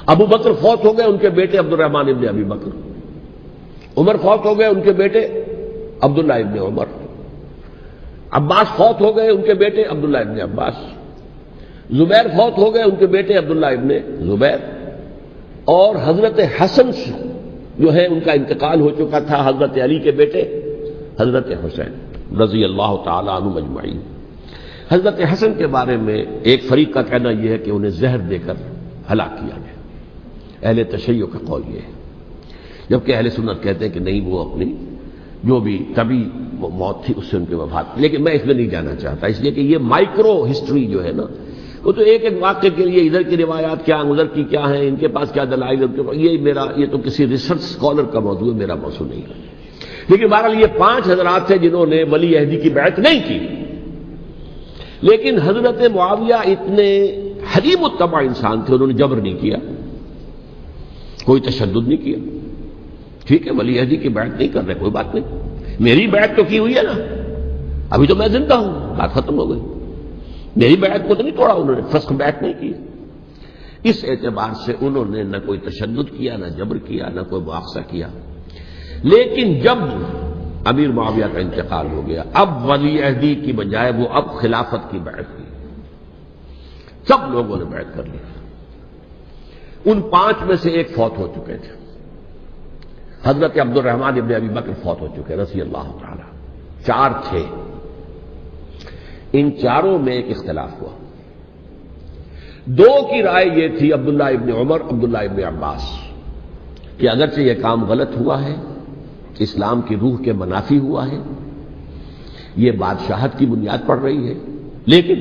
ابو بکر فوت ہو گئے، ان کے بیٹے عبد الرحمن ابن ابی بکر. عمر فوت ہو گئے، ان کے بیٹے عبداللہ ابن عمر. عباس فوت ہو گئے، ان کے بیٹے عبداللہ ابن عباس. زبیر فوت ہو گئے، ان کے بیٹے عبداللہ ابن زبیر. اور حضرت حسن جو ہے ان کا انتقال ہو چکا تھا، حضرت علی کے بیٹے حضرت حسین رضی اللہ تعالی عنہ مجمعین. حضرت حسن کے بارے میں ایک فریق کا کہنا یہ ہے کہ انہیں زہر دے کر ہلاک کیا گیا. اہل تشیع کا قول یہ ہے، جبکہ اہل سنت کہتے ہیں کہ نہیں، وہ اپنی جو بھی طبی موت تھی اس سے ان کی وفات. لیکن میں اس میں نہیں جانا چاہتا، اس لیے کہ یہ مائکرو ہسٹری جو ہے نا، وہ تو ایک ایک واقعے کے لیے ادھر کی روایات کیا، ادھر کی کیا ہیں، ان کے پاس کیا دلائل، یہ تو کسی ریسرچ اسکالر کا موضوع ہے، میرا موضوع نہیں ہے. لیکن بہرحال یہ 5 حضرات تھے جنہوں نے ولی عہدی کی بیعت نہیں کی. لیکن حضرت معاویہ اتنے حلیم الطبع انسان تھے، انہوں نے جبر نہیں کیا، کوئی تشدد نہیں کیا. ٹھیک ہے، ولی عہدی کی بیعت نہیں کر رہے، کوئی بات نہیں، میری بیعت تو کی ہوئی ہے نا، ابھی تو میں زندہ ہوں، بات ختم ہو گئی. میری بیعت کو تو نہیں توڑا انہوں نے، فسخ بیعت نہیں کی. اس اعتبار سے انہوں نے نہ کوئی تشدد کیا، نہ جبر کیا، نہ کوئی مواخذہ کیا. لیکن جب امیر معاویہ کا انتقال ہو گیا، اب ولی عہدی کی بجائے وہ اب خلافت کی بیعت کی. سب لوگوں نے بیعت کر لی. ان 5 میں سے ایک فوت ہو چکے تھے. حضرت عبد الرحمن ابن ابی بکر فوت ہو چکے رضی اللہ تعالی. 4 تھے. ان 4 میں ایک اختلاف ہوا. 2 کی رائے یہ تھی، عبداللہ ابن عمر، عبداللہ ابن عباس، کہ اگرچہ یہ کام غلط ہوا ہے، اسلام کی روح کے منافی ہوا ہے، یہ بادشاہت کی بنیاد پڑ رہی ہے، لیکن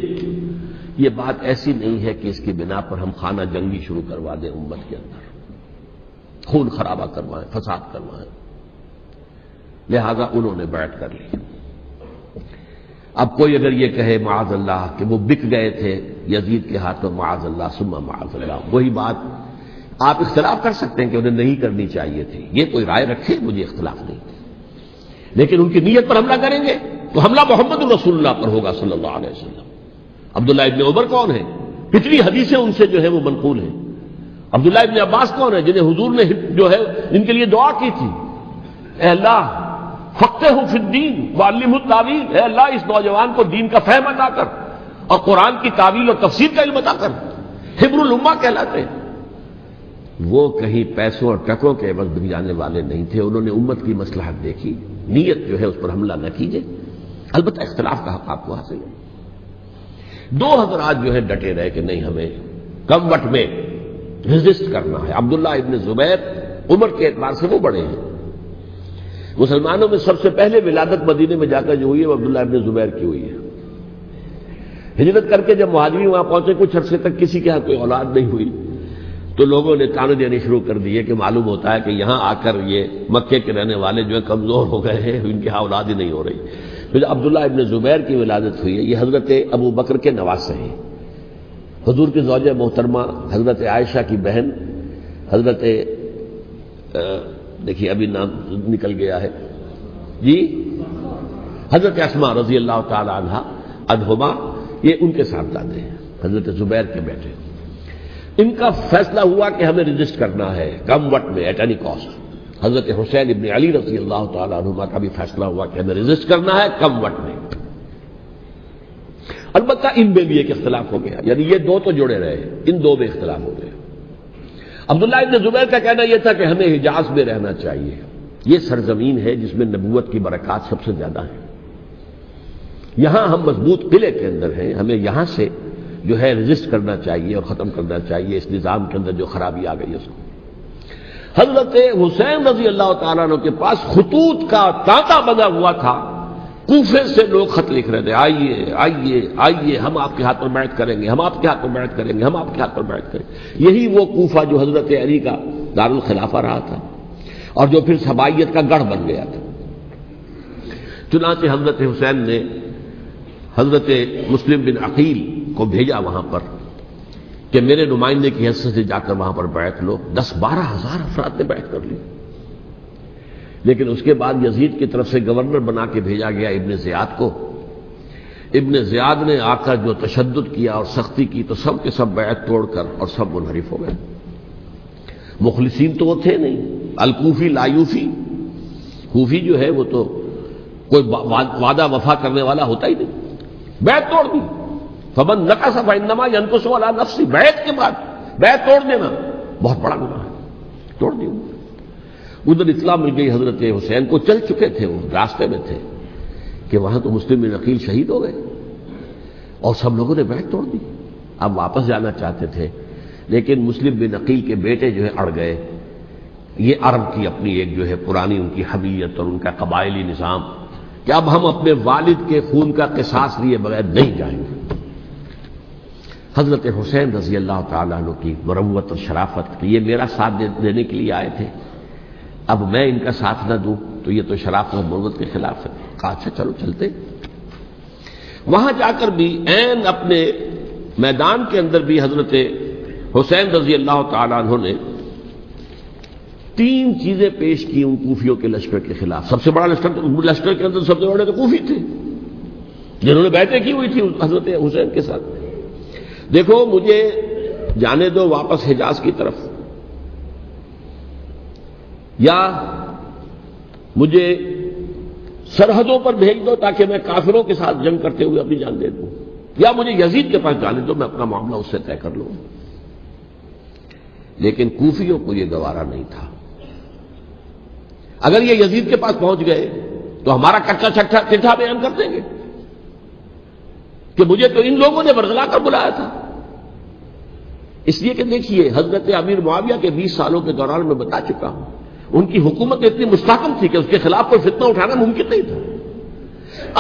یہ بات ایسی نہیں ہے کہ اس کی بنا پر ہم خانہ جنگی شروع کروا دیں، امت کے اندر خون خرابہ کروائیں، فساد کروائیں. لہذا انہوں نے بیعت کر لی. اب کوئی اگر یہ کہے معاذ اللہ کہ وہ بک گئے تھے یزید کے ہاتھوں، معاذ اللہ ثم معاذ اللہ، وہی بات آپ اختلاف کر سکتے ہیں کہ انہیں نہیں کرنی چاہیے تھی، یہ کوئی رائے رکھے، مجھے اختلاف نہیں. لیکن ان کی نیت پر حملہ کریں گے تو حملہ محمد رسول اللہ پر ہوگا صلی اللہ علیہ وسلم. عبداللہ ابن عمر کون ہے؟ کتنی حدیثیں ان سے جو ہے وہ منقول ہیں. عبداللہ ابن عباس کون ہے؟ جنہیں حضور نے جو ہے ان کے لیے دعا کی تھی، اے اللہ فقہہ فی الدین وعلمہ التاویل، اے اللہ اس نوجوان کو دین کا فہم عطا کر اور قرآن کی تعویل اور تفسیر کا علم عطا کر. حبر الامہ کہلاتے ہیں. وہ کہیں پیسوں اور ٹکوں کے عوض بن جانے والے نہیں تھے. انہوں نے امت کی مصلحت دیکھی، نیت جو ہے اس پر حملہ نہ کیجیے. البتہ اختلاف کا حق آپ کو حاصل ہے. 2 حضرات جو ہے ڈٹے رہے کہ نہیں، ہمیں کم وٹ میں ریزسٹ کرنا ہے۔ عبداللہ ابن زبیر عمر کے اعتبار سے وہ بڑے ہیں، مسلمانوں میں سب سے پہلے ولادت مدینے میں جا کر جو ہوئی ہے وہ عبداللہ ابن زبیر کی ہوئی ہے۔ ہجرت کر کے جب مہاجرین وہاں پہنچے کچھ عرصے تک کسی کے ہاں کوئی اولاد نہیں ہوئی تو لوگوں نے تانے دینے شروع کر دیے کہ معلوم ہوتا ہے کہ یہاں آ کر یہ مکے کے رہنے والے جو ہیں کمزور ہو گئے ہیں، ان کی ہاں اولاد ہی نہیں ہو رہی۔ پھر عبداللہ ابن زبیر کی ولادت ہوئی ہے، یہ حضرت ابو بکر کے نواسے ہیں، حضور کی زوجہ محترمہ حضرت عائشہ کی بہن حضرت دیکھیے ابھی نام نکل گیا ہے جی، حضرت اسماء رضی اللہ تعالی عنہا عنہما، یہ ان کے صاحبزادے ہیں، حضرت زبیر کے بیٹے۔ ان کا فیصلہ ہوا کہ ہمیں رجسٹ کرنا ہے کم وقت میں، ایٹ اینی کاسٹ۔ حضرت حسین ابن علی رضی اللہ تعالی عنہما کا بھی فیصلہ ہوا کہ ہمیں رجسٹ کرنا ہے کم وقت میں۔ البتہ ان میں بھی ایک اختلاف ہو گیا، یعنی یہ دو تو جڑے رہے، ان دو میں اختلاف ہو گیا۔ عبداللہ ابن زبیر کا کہنا یہ تھا کہ ہمیں حجاز میں رہنا چاہیے، یہ سرزمین ہے جس میں نبوت کی برکات سب سے زیادہ ہیں، یہاں ہم مضبوط قلعے کے اندر ہیں، ہمیں یہاں سے جو ہے رجسٹ کرنا چاہیے اور ختم کرنا چاہیے اس نظام کے اندر جو خرابی آ گئی اس کو۔ حضرت حسین رضی اللہ تعالیٰ عنہ کے پاس خطوط کا تانتا بنا ہوا تھا، کوفے سے لوگ خط لکھ رہے تھے، آئیے آئیے آئیے، ہم آپ کے ہاتھ پر بیعت کریں گے، ہم آپ کے ہاتھ پر بیعت کریں گے، ہم آپ کے ہاتھ پر بیعت کریں گے۔ یہی وہ کوفہ جو حضرت علی کا دارالخلافہ رہا تھا اور جو پھر سبائیت کا گڑھ بن گیا تھا۔ چنانچہ حضرت حسین نے حضرت مسلم بن عقیل کو بھیجا وہاں پر کہ میرے نمائندے کی حیثیت سے جا کر وہاں پر بیعت لو۔ 10-12 ہزار افراد نے بیعت کر لی، لیکن اس کے بعد یزید کی طرف سے گورنر بنا کے بھیجا گیا ابن زیاد کو۔ ابن زیاد نے آ کر جو تشدد کیا اور سختی کی تو سب کے سب بیعت توڑ کر اور سب منحرف ہو گئے۔ مخلصین تو وہ تھے نہیں، الکوفی لایوفی، کوفی جو ہے وہ تو کوئی وعدہ وفا کرنے والا ہوتا ہی نہیں، بیعت توڑ دی۔ فمن نقص فانما ينقص على نفسه، بیعت کے بعد بیعت توڑ دینا بہت بڑا گناہ ہے، توڑ دی۔ ادھر اطلاع مل گئی حضرت حسین کو، چل چکے تھے وہ، راستے میں تھے کہ وہاں تو مسلم بن عقیل شہید ہو گئے اور سب لوگوں نے بیعت توڑ دی۔ اب واپس جانا چاہتے تھے لیکن مسلم بن عقیل کے بیٹے جو ہے اڑ گئے۔ یہ عرب کی اپنی ایک جو ہے پرانی ان کی حمیت اور ان کا قبائلی نظام کہ اب ہم اپنے والد کے خون کا قصاص لیے بغیر نہیں جائیں گے۔ حضرت حسین رضی اللہ تعالیٰ عنہ کی مروت اور شرافت، یہ میرا ساتھ دینے کے لیے آئے تھے، اب میں ان کا ساتھ نہ دوں تو یہ تو شرافت اور مروت کے خلاف ہے۔ کہا اچھا چلو چلتے۔ وہاں جا کر بھی عین اپنے میدان کے اندر بھی حضرت حسین رضی اللہ تعالیٰ عنہ نے 3 چیزیں پیش کی ان کوفیوں کے لشکر کے خلاف۔ سب سے بڑا لشکر کے اندر سب سے بڑے تو کوفی تھے جنہوں نے بیعتیں کی ہوئی تھی حضرت حسین کے ساتھ۔ دیکھو مجھے جانے دو واپس حجاز کی طرف، یا مجھے سرحدوں پر بھیج دو تاکہ میں کافروں کے ساتھ جنگ کرتے ہوئے اپنی جان دے دوں، یا مجھے یزید کے پاس جانے دو، میں اپنا معاملہ اس سے طے کر لوں۔ لیکن کوفیوں کو یہ گوارا نہیں تھا۔ اگر یہ یزید کے پاس پہنچ گئے تو ہمارا کچا چٹھا بیان کر دیں گے کہ مجھے تو ان لوگوں نے برگلا کر بلایا تھا۔ اس لیے کہ دیکھیے حضرت امیر معاویہ کے 20 سالوں کے دوران میں بتا چکا ہوں، ان کی حکومت اتنی مستحکم تھی کہ اس کے خلاف کوئی فتنہ اٹھانا ممکن نہیں تھا۔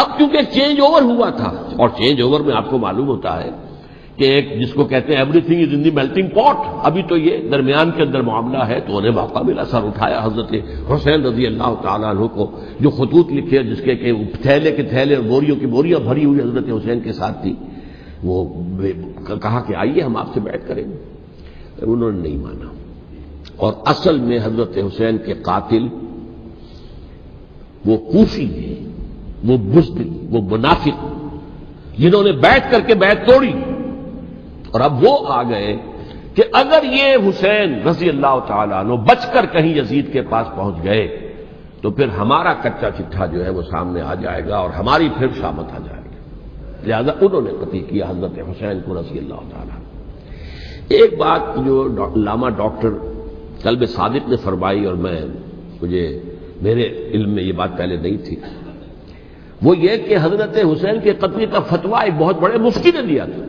اب کیونکہ چینج اوور ہوا تھا، اور چینج اوور میں آپ کو معلوم ہوتا ہے کہ ایک جس کو کہتے ہیں every thing is in the melting پاٹ، ابھی تو یہ درمیان کے اندر معاملہ ہے، تو انہیں موقع ملا، سر اٹھایا حضرت حسین رضی اللہ تعالیٰ عنہ کو، جو خطوط لکھے جس کے کہ تھیلے کے تھیلے اور بوریوں کی بوریاں بھری ہوئی حضرت حسین کے ساتھ تھی، وہ کہا کہ آئیے ہم آپ سے بیعت کریں گے۔ انہوں نے نہیں مانا، اور اصل میں حضرت حسین کے قاتل وہ کوفی ہیں، وہ بزدل، وہ منافق، جنہوں نے بیعت کر کے بیعت توڑی، اور اب وہ آ گئے کہ اگر یہ حسین رضی اللہ تعالیٰ عنہ بچ کر کہیں یزید کے پاس پہنچ گئے تو پھر ہمارا کچا چٹھا جو ہے وہ سامنے آ جائے گا اور ہماری پھر شامت آ جائے گی۔ لہذا انہوں نے قتل کیا حضرت حسین کو رضی اللہ تعالیٰ عنہ۔ ایک بات جو علامہ ڈاکٹر قلب صادق نے فرمائی، اور مجھے میرے علم میں یہ بات پہلے نہیں تھی، وہ یہ کہ حضرت حسین کے قتل کا فتویٰ ایک بہت بڑے مفتی نے دیا تھا۔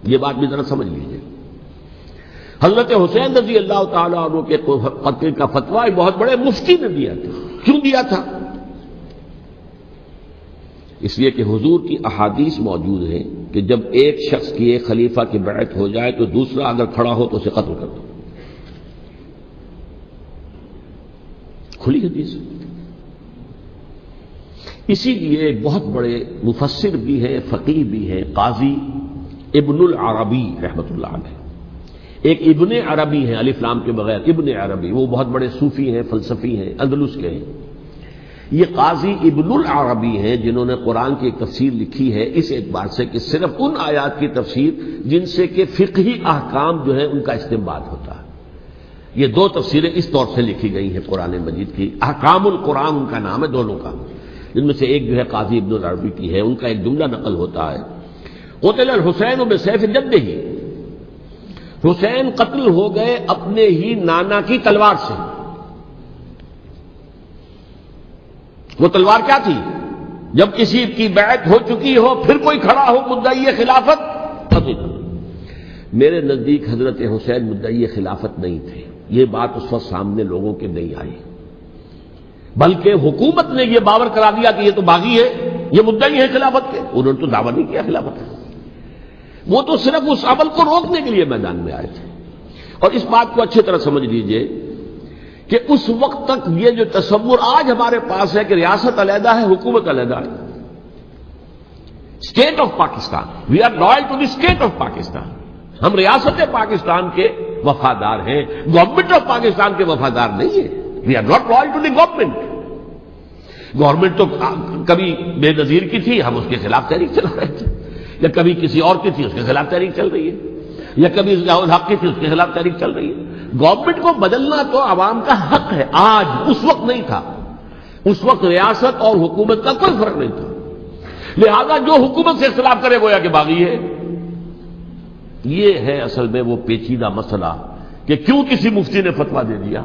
یہ بات بھی ذرا سمجھ لیجیے۔ حضرت حسین رضی اللہ تعالیٰ عنہ کے قتل کا فتویٰ ایک بہت بڑے مفتی نے دیا تھا. کیوں دیا تھا؟ اس لیے کہ حضور کی احادیث موجود ہیں کہ جب ایک شخص کی ایک خلیفہ کی بیعت ہو جائے تو دوسرا اگر کھڑا ہو تو اسے قتل کر دو. کھلی حدیث. اسی لیے ایک بہت بڑے مفسر بھی ہیں، فقیہ بھی ہیں، قاضی ابن العربی رحمۃ اللہ علیہ. ایک ابن عربی ہیں الف لام کے بغیر، ابن عربی، وہ بہت بڑے صوفی ہیں، فلسفی ہیں، اندلس کے ہیں. یہ قاضی ابن العربی ہیں جنہوں نے قرآن کی ایک تفسیر لکھی ہے اس اعتبار سے کہ صرف ان آیات کی تفسیر جن سے کہ فقہی احکام جو ہے ان کا استنباط ہوتا ہے. یہ دو تفسیریں اس طور سے لکھی گئی ہیں قرآن مجید کی. احکام القرآن ان کا نام ہے دونوں کا، جن میں سے ایک جو ہے قاضی ابن العربی کی ہے. ان کا ایک جملہ نقل ہوتا ہے، قتل الحسین بسیف جدہ، حسین قتل ہو گئے اپنے ہی نانا کی تلوار سے. وہ تلوار کیا تھی؟ جب کسی کی بیعت ہو چکی ہو پھر کوئی کھڑا ہو مدعی خلافت قتل. میرے نزدیک حضرت حسین مدعی خلافت نہیں تھے. یہ بات اس وقت سامنے لوگوں کے نہیں آئی، بلکہ حکومت نے یہ باور کرا دیا کہ یہ تو باغی ہے، یہ مدعی ہے خلافت کے. انہوں نے تو دعویٰ نہیں کیا خلافت کا، وہ تو صرف اس عمل کو روکنے کے لیے میدان میں آئے تھے. اور اس بات کو اچھی طرح سمجھ لیجئے کہ اس وقت تک یہ جو تصور آج ہمارے پاس ہے کہ ریاست علیحدہ ہے، حکومت علیحدہ ہے. State of Pakistan, we are loyal to the state of Pakistan. ہم ریاست پاکستان کے وفادار ہیں، گورنمنٹ آف پاکستان کے وفادار نہیں ہیں. We are not loyal to the government. Government تو کبھی بے نظیر کی تھی، ہم اس کے خلاف تحریک چلا رہے تھے، یا کبھی کسی اور کی تھی اس کے خلاف تحریک چل رہی ہے، یا کبھی ضیاء الحق کی تھی اس کے خلاف تحریک چل رہی ہے. گورنمنٹ کو بدلنا تو عوام کا حق ہے. آج اس وقت نہیں تھا. اس وقت ریاست اور حکومت کا کوئی فرق نہیں تھا. لہذا جو حکومت سے اختلاف کرے گویا کہ باغی ہے. یہ ہے اصل میں وہ پیچیدہ مسئلہ کہ کیوں کسی مفتی نے فتویٰ دے دیا.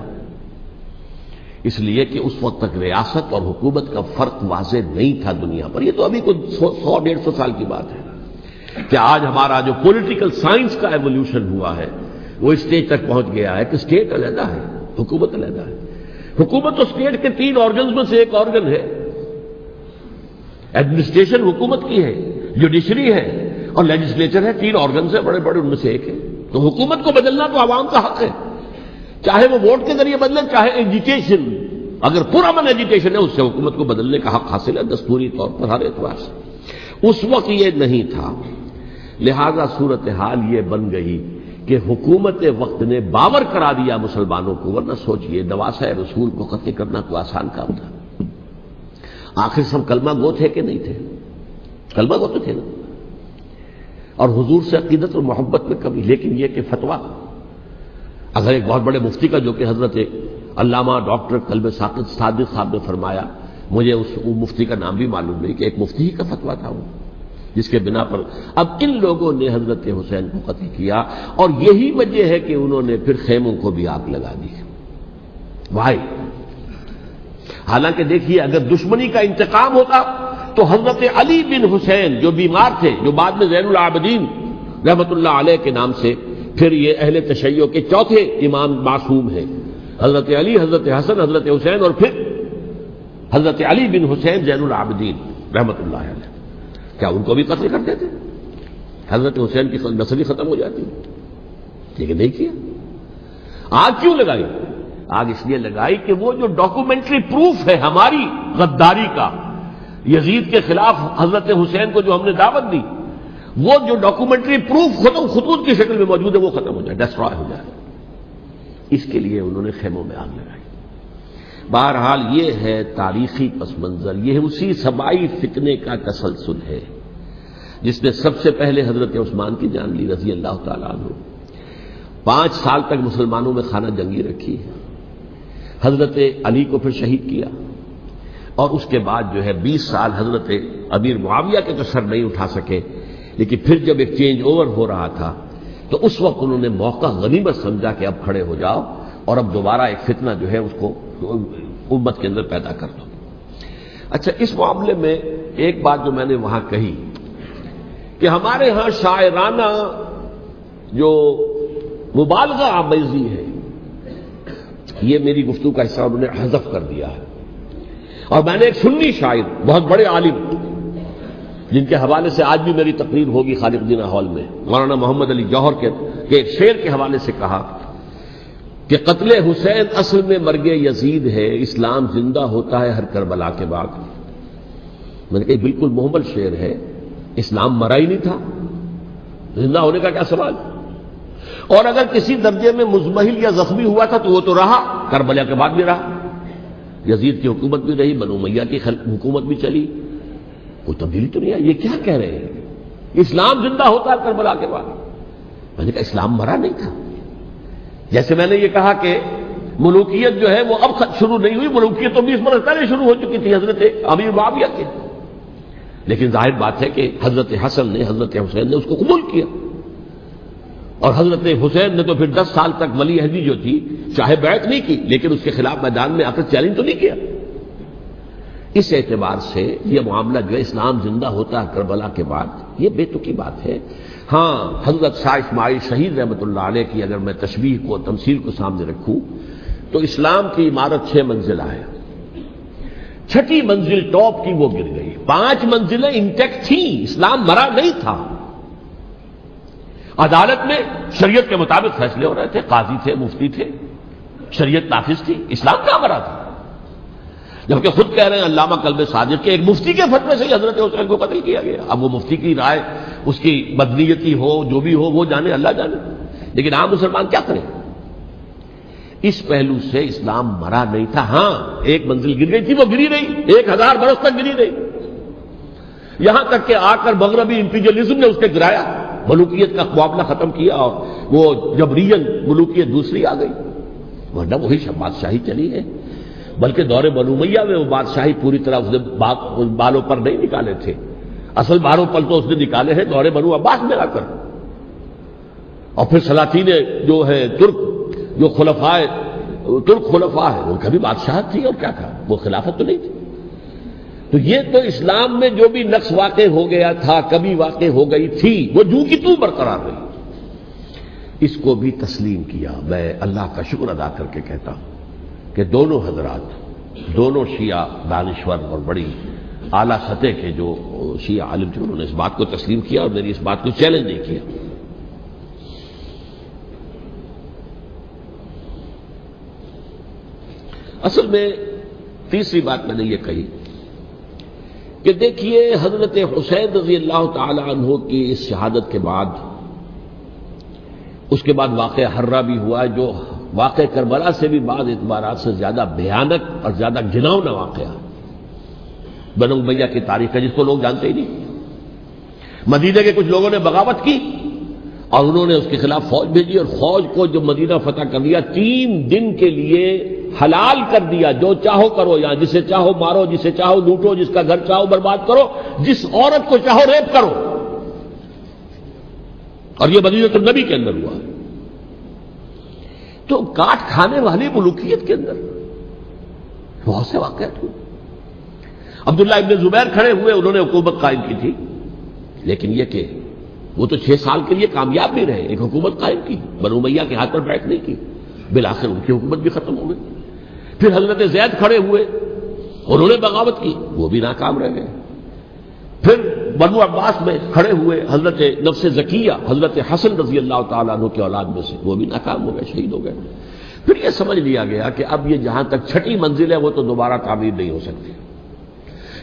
اس لیے کہ اس وقت تک ریاست اور حکومت کا فرق واضح نہیں تھا دنیا پر. یہ تو ابھی کوئی 100-150 سال کی بات ہے کہ آج ہمارا جو پولیٹیکل سائنس کا ایولیوشن ہوا ہے وہ اسٹیج تک پہنچ گیا ہے کہ اسٹیٹ علیحدہ ہے، حکومت علیحدہ ہے. حکومت تو اسٹیٹ کے 3 آرگنز میں سے ایک آرگن ہے. ایڈمنسٹریشن حکومت کی ہے، جوڈیشری ہے اور لیجسلیچر ہے. 3 آرگنز ہیں بڑے بڑے، ان میں سے ایک ہے. تو حکومت کو بدلنا تو عوام کا حق ہے، چاہے وہ ووٹ کے ذریعے بدلیں چاہے ایجیٹیشن. اگر پرامن ایجیٹیشن ہے اس سے حکومت کو بدلنے کا حق حاصل ہے دستوری طور پر ہر اعتبار سے. اس وقت یہ نہیں تھا. لہذا صورتحال یہ بن گئی کہ حکومت وقت نے باور کرا دیا مسلمانوں کو. ورنہ سوچئے نواسۂ رسول کو قتل کرنا کوئی آسان کام تھا. آخر سب کلمہ گو تھے کہ نہیں تھے؟ کلمہ گو تو تھے نا، اور حضور سے عقیدت اور محبت میں کمی. لیکن یہ کہ فتویٰ اگر ایک بہت بڑے مفتی کا، جو کہ حضرت علامہ ڈاکٹر قلب صادق صاحب نے فرمایا، مجھے اس مفتی کا نام بھی معلوم نہیں، کہ ایک مفتی ہی کا فتویٰ تھا وہ، جس کے بنا پر اب ان لوگوں نے حضرت حسین کو قتل کیا. اور یہی وجہ ہے کہ انہوں نے پھر خیموں کو بھی آگ لگا دی. بھائی حالانکہ دیکھیے اگر دشمنی کا انتقام ہوتا تو حضرت علی بن حسین جو بیمار تھے، جو بعد میں زین العابدین رحمت اللہ علیہ کے نام سے پھر یہ اہل تشیع کے چوتھے امام معصوم ہیں، حضرت علی، حضرت حسن، حضرت حسین، اور پھر حضرت علی بن حسین زین العابدین رحمت اللہ علیہ. کیا ان کو بھی قتل کر دیتے؟ حضرت حسین کی نسل ہی ختم ہو جاتی. لیکن نہیں کیا. آگ کیوں لگائی؟ آگ اس لیے لگائی کہ وہ جو ڈاکومنٹری پروف ہے ہماری غداری کا یزید کے خلاف حضرت حسین کو جو ہم نے دعوت دی، وہ جو ڈاکومنٹری پروف خطوط کی شکل میں موجود ہے وہ ختم ہو جائے، ڈسٹرائے ہو جائے. اس کے لیے انہوں نے خیموں میں آگ لگائی. بہرحال یہ ہے تاریخی پس منظر. یہ اسی سبائی فتنے کا تسلسل ہے جس نے سب سے پہلے حضرت عثمان کی جان لی رضی اللہ تعالیٰ عنہ. 5 سال تک مسلمانوں میں خانہ جنگی رکھی ہے. حضرت علی کو پھر شہید کیا، اور اس کے بعد جو ہے 20 سال حضرت امیر معاویہ کے تو سر نہیں اٹھا سکے. لیکن پھر جب ایک چینج اوور ہو رہا تھا تو اس وقت انہوں نے موقع غنیمت سمجھا کہ اب کھڑے ہو جاؤ اور اب دوبارہ ایک فتنہ جو ہے اس کو امت کے اندر پیدا کر دو. اچھا، اس معاملے میں ایک بات جو میں نے وہاں کہی کہ ہمارے ہاں شاعرانہ جو مبالغہ آمیزی ہے، یہ میری گفتگو کا حصہ انہوں نے حذف کر دیا ہے۔ اور میں نے ایک سنی شاعر، بہت بڑے عالم، جن کے حوالے سے آج بھی میری تقریر ہوگی خالق جناح ہال میں، مولانا محمد علی جوہر کے ایک شعر کے حوالے سے کہا کہ قتل حسین اصل میں مرگ یزید ہے، اسلام زندہ ہوتا ہے ہر کربلا کے بعد۔ میں نے کہا بالکل محمل شعر ہے، اسلام مرا ہی نہیں تھا، زندہ ہونے کا کیا سوال؟ اور اگر کسی درجے میں مزمحل یا زخمی ہوا تھا تو وہ تو رہا، کربلا کے بعد بھی رہا، یزید کی حکومت بھی رہی، بنو امیہ کی حکومت بھی چلی، کوئی تبدیلی تو نہیں آئی۔ یہ کیا کہہ رہے ہیں؟ اسلام زندہ ہوتا ہے کربلا کے بعد؟ میں نے کہا اسلام مرا نہیں تھا۔ جیسے میں نے یہ کہا کہ ملوکیت جو ہے وہ اب شروع نہیں ہوئی، ملوکیت تو 20 برس پہلے شروع ہو چکی تھی حضرت امیر معاویہ کے، لیکن ظاہر بات ہے کہ حضرت حسن نے، حضرت حسین نے اس کو قبول کیا، اور حضرت حسین نے تو پھر 10 سال تک ولی عہدی جو تھی چاہے بیعت نہیں کی، لیکن اس کے خلاف میدان میں آ کر چیلنج تو نہیں کیا۔ اس اعتبار سے یہ معاملہ جو ہے اسلام زندہ ہوتا ہے کربلا کے بعد، یہ بے تکی بات ہے۔ ہاں، حضرت شاہ اسماعیل شہید رحمۃ اللہ علیہ کی اگر میں تشبیہ کو، تمثیل کو سامنے رکھوں تو اسلام کی عمارت 6 منزلہ ہے، 6ٹھی منزل ٹاپ کی وہ گر گئی، 5 منزلیں انٹیکٹ تھیں، اسلام مرا نہیں تھا۔ عدالت میں شریعت کے مطابق فیصلے ہو رہے تھے، قاضی تھے، مفتی تھے، شریعت نافذ تھی، اسلام کہاں مرا تھا؟ جبکہ خود کہہ رہے ہیں علامہ قلب صادق کے ایک مفتی کے فتوے سے ہی حضرت حسین کو قتل کیا گیا۔ اب وہ مفتی کی رائے، اس کی بدنیتی ہو، جو بھی ہو، وہ جانے، اللہ جانے، لیکن عام مسلمان کیا کریں؟ اس پہلو سے اسلام مرا نہیں تھا۔ ہاں، ایک منزل گر گئی تھی، وہ گری رہی، 1000 برس تک گری رہی، یہاں تک کہ آ کر مغربی امپیریلزم نے اس کے گرایا، ملوکیت کا معاملہ ختم کیا، اور وہ جبریاً ملوکیت دوسری آ گئی، ورنہ وہی بادشاہی چلی ہے۔ بلکہ دور بنو امیہ میں وہ بادشاہی پوری طرح اس نے بالوں پر نہیں نکالے تھے، اصل بالوں پر تو اس نے نکالے ہیں دور بنو عباس میں آ کر، اور پھر سلاطین جو ہے ترک، جو ترک خلفاء ہے، ان کا بھی بادشاہت تھی، اور کیا تھا، وہ خلافت تو نہیں تھی۔ تو یہ تو اسلام میں جو بھی نقص واقع ہو گیا تھا، کمی واقع ہو گئی تھی، وہ جو کی تو برقرار رہی، اس کو بھی تسلیم کیا۔ میں اللہ کا شکر ادا کر کے کہتا ہوں کہ دونوں حضرات، دونوں شیعہ دانشور اور بڑی اعلیٰ سطح کے جو شیعہ عالم تھے، انہوں نے اس بات کو تسلیم کیا اور میری اس بات کو چیلنج نہیں کیا۔ اصل میں تیسری بات میں نے یہ کہی کہ دیکھیے حضرت حسین رضی اللہ تعالی عنہ کی اس شہادت کے بعد، اس کے بعد واقعہ حرہ بھی ہوا، جو واقع کربلا سے بھی بعض اعتبارات سے زیادہ بھیانک اور زیادہ گھناؤنا واقعہ بنو امیہ کی تاریخ ہے، جس کو لوگ جانتے ہی نہیں۔ مدینہ کے کچھ لوگوں نے بغاوت کی اور انہوں نے اس کے خلاف فوج بھیجی، اور فوج کو جو مدینہ فتح کر دیا، 3 دن کے لیے حلال کر دیا، جو چاہو کرو، یہاں جسے چاہو مارو، جسے چاہو لوٹو، جس کا گھر چاہو برباد کرو، جس عورت کو چاہو ریپ کرو، اور یہ مدینہ النبی کے اندر ہوا۔ تو کاٹ کھانے والی ملوکیت کے اندر بہت سے واقعات ہوئے۔ عبداللہ ابن زبیر کھڑے ہوئے، انہوں نے حکومت قائم کی تھی، لیکن یہ کہ وہ تو 6 سال کے لیے کامیاب بھی رہے، ایک حکومت قائم کی، بنو امیہ کے ہاتھ پر بیٹھ نہیں کی، بالآخر ان کی حکومت بھی ختم ہو گئی۔ پھر حضرت زید کھڑے ہوئے، انہوں نے بغاوت کی، وہ بھی ناکام رہ گئے۔ پھر بنو عباس میں کھڑے ہوئے حضرت نفس زکیہ، حضرت حسن رضی اللہ تعالیٰ عنہ کے اولاد میں سے، وہ بھی ناکام ہو گئے، شہید ہو گئے۔ پھر یہ سمجھ لیا گیا کہ اب یہ جہاں تک 6ٹھی منزل ہے وہ تو دوبارہ تعمیر نہیں ہو سکتی،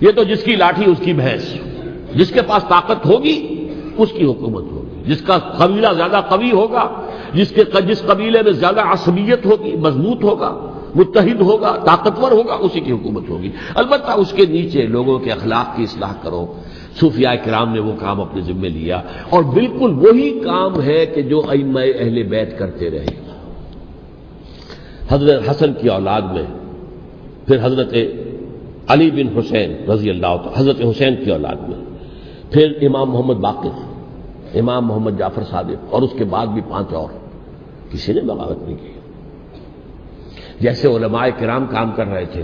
یہ تو جس کی لاٹھی اس کی بھینس، جس کے پاس طاقت ہوگی اس کی حکومت ہوگی، جس کا قبیلہ زیادہ قوی ہوگا، جس قبیلے میں زیادہ عصبیت ہوگی، مضبوط ہوگا، متحد ہوگا، طاقتور ہوگا، اسی کی حکومت ہوگی۔ البتہ اس کے نیچے لوگوں کے اخلاق کی اصلاح کرو۔ صوفیاء کرام نے وہ کام اپنے ذمہ لیا، اور بالکل وہی کام ہے کہ جو ائمہ اہل بیت کرتے رہے۔ حضرت حسن کی اولاد میں پھر حضرت علی بن حسین رضی اللہ تعالی، حضرت حسین کی اولاد میں پھر امام محمد باقر، امام محمد جعفر صادق، اور اس کے بعد بھی 5 اور، کسی نے بغاوت نہیں کی۔ جیسے علماء کرام کام کر رہے تھے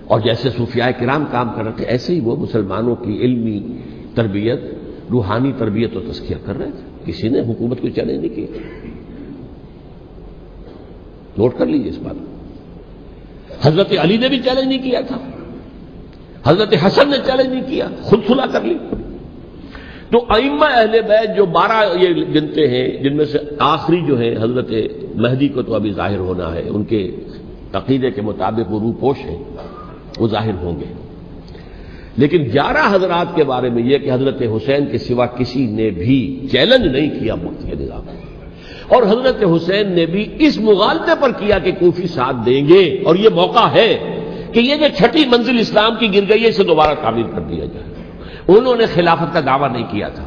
اور جیسے صوفیاء کرام کام کر رہے تھے، ایسے ہی وہ مسلمانوں کی علمی تربیت، روحانی تربیت و تزکیہ کر رہے تھے، کسی نے حکومت کو چیلنج نہیں کیا۔ نوٹ کر لیجیے اس بات کو. حضرت علی نے بھی چیلنج نہیں کیا تھا, حضرت حسن نے چیلنج نہیں کیا, خود صلح کر لی. تو ائمہ اہل بیت جو 12 یہ گنتے ہیں, جن میں سے آخری جو ہے حضرت مہدی کو تو ابھی ظاہر ہونا ہے, ان کے عقیدے کے مطابق وہ روح پوش ہیں, وہ ظاہر ہوں گے. لیکن 11 حضرات کے بارے میں یہ کہ حضرت حسین کے سوا کسی نے بھی چیلنج نہیں کیا وقت کے نظام, اور حضرت حسین نے بھی اس مغالطے پر کیا کہ کوفی ساتھ دیں گے, اور یہ موقع ہے کہ یہ جو چھٹی منزل اسلام کی گر گئی ہے اسے دوبارہ تعمیر کر دیا جائے. انہوں نے خلافت کا دعویٰ نہیں کیا تھا,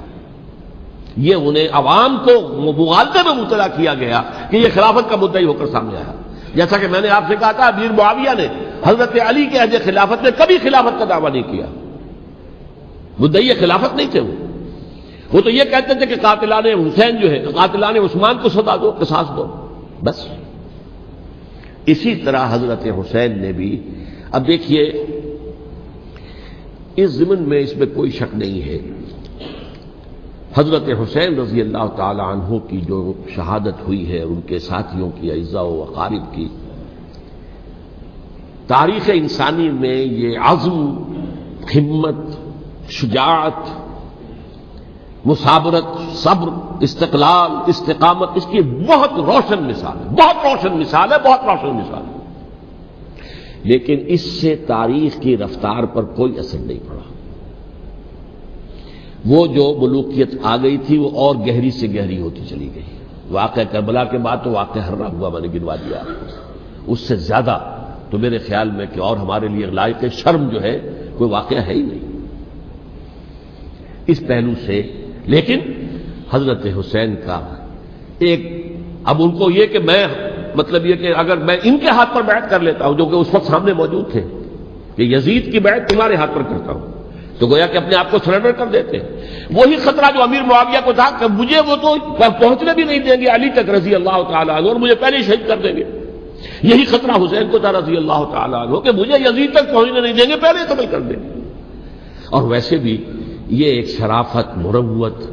یہ انہیں عوام کو مغالطے میں مبتلا کیا گیا کہ یہ خلافت کا مدعی ہو کر سامنے آیا. جیسا کہ میں نے آپ سے کہا تھا, امیر معاویہ نے حضرت علی کے عہد خلافت میں کبھی خلافت کا دعویٰ نہیں کیا, مدعی خلافت نہیں تھے. وہ تو یہ کہتے تھے کہ قاتلان حسین جو ہے, قاتلان عثمان کو سزا دو, قصاص دو, بس. اسی طرح حضرت حسین نے بھی, اب دیکھیے اس ضمن میں اس میں کوئی شک نہیں ہے, حضرت حسین رضی اللہ تعالی عنہ کی جو شہادت ہوئی ہے, ان کے ساتھیوں کی, اعزاء و اقارب کی, تاریخ انسانی میں یہ عزم, ہمت, شجاعت, مثابرت, صبر, استقلال, استقامت, اس کی بہت روشن مثال ہے, بہت روشن مثال ہے, بہت روشن مثال ہے. لیکن اس سے تاریخ کی رفتار پر کوئی اثر نہیں پڑا. وہ جو ملوکیت آ گئی تھی وہ اور گہری سے گہری ہوتی چلی گئی. واقعہ کربلا کے بعد تو واقعہ ہررا ہوا, میں نے گنوا دیا, اس سے زیادہ تو میرے خیال میں کہ اور ہمارے لیے لائق شرم جو ہے کوئی واقعہ ہے ہی نہیں اس پہلو سے. لیکن حضرت حسین کا ایک, اب ان کو یہ کہ میں مطلب یہ کہ اگر میں ان کے ہاتھ پر بیعت کر لیتا ہوں, جو کہ اس وقت سامنے موجود تھے, کہ یزید کی بیعت تمہارے ہاتھ پر کرتا ہوں, تو گویا کہ اپنے آپ کو سرنڈر کر دیتے. وہی خطرہ جو امیر معاویہ کو تھا کہ مجھے وہ تو پہنچنے بھی نہیں دیں گے علی تک رضی اللہ تعالیٰ عنہ, اور مجھے پہلے ہی شہید کر دیں گے. یہی خطرہ حسین کو تھا رضی اللہ تعالیٰ عنہ کہ مجھے یزید تک پہنچنے نہیں دیں گے, پہلے قتل کر دیں گے. اور ویسے بھی یہ ایک شرافت, مروت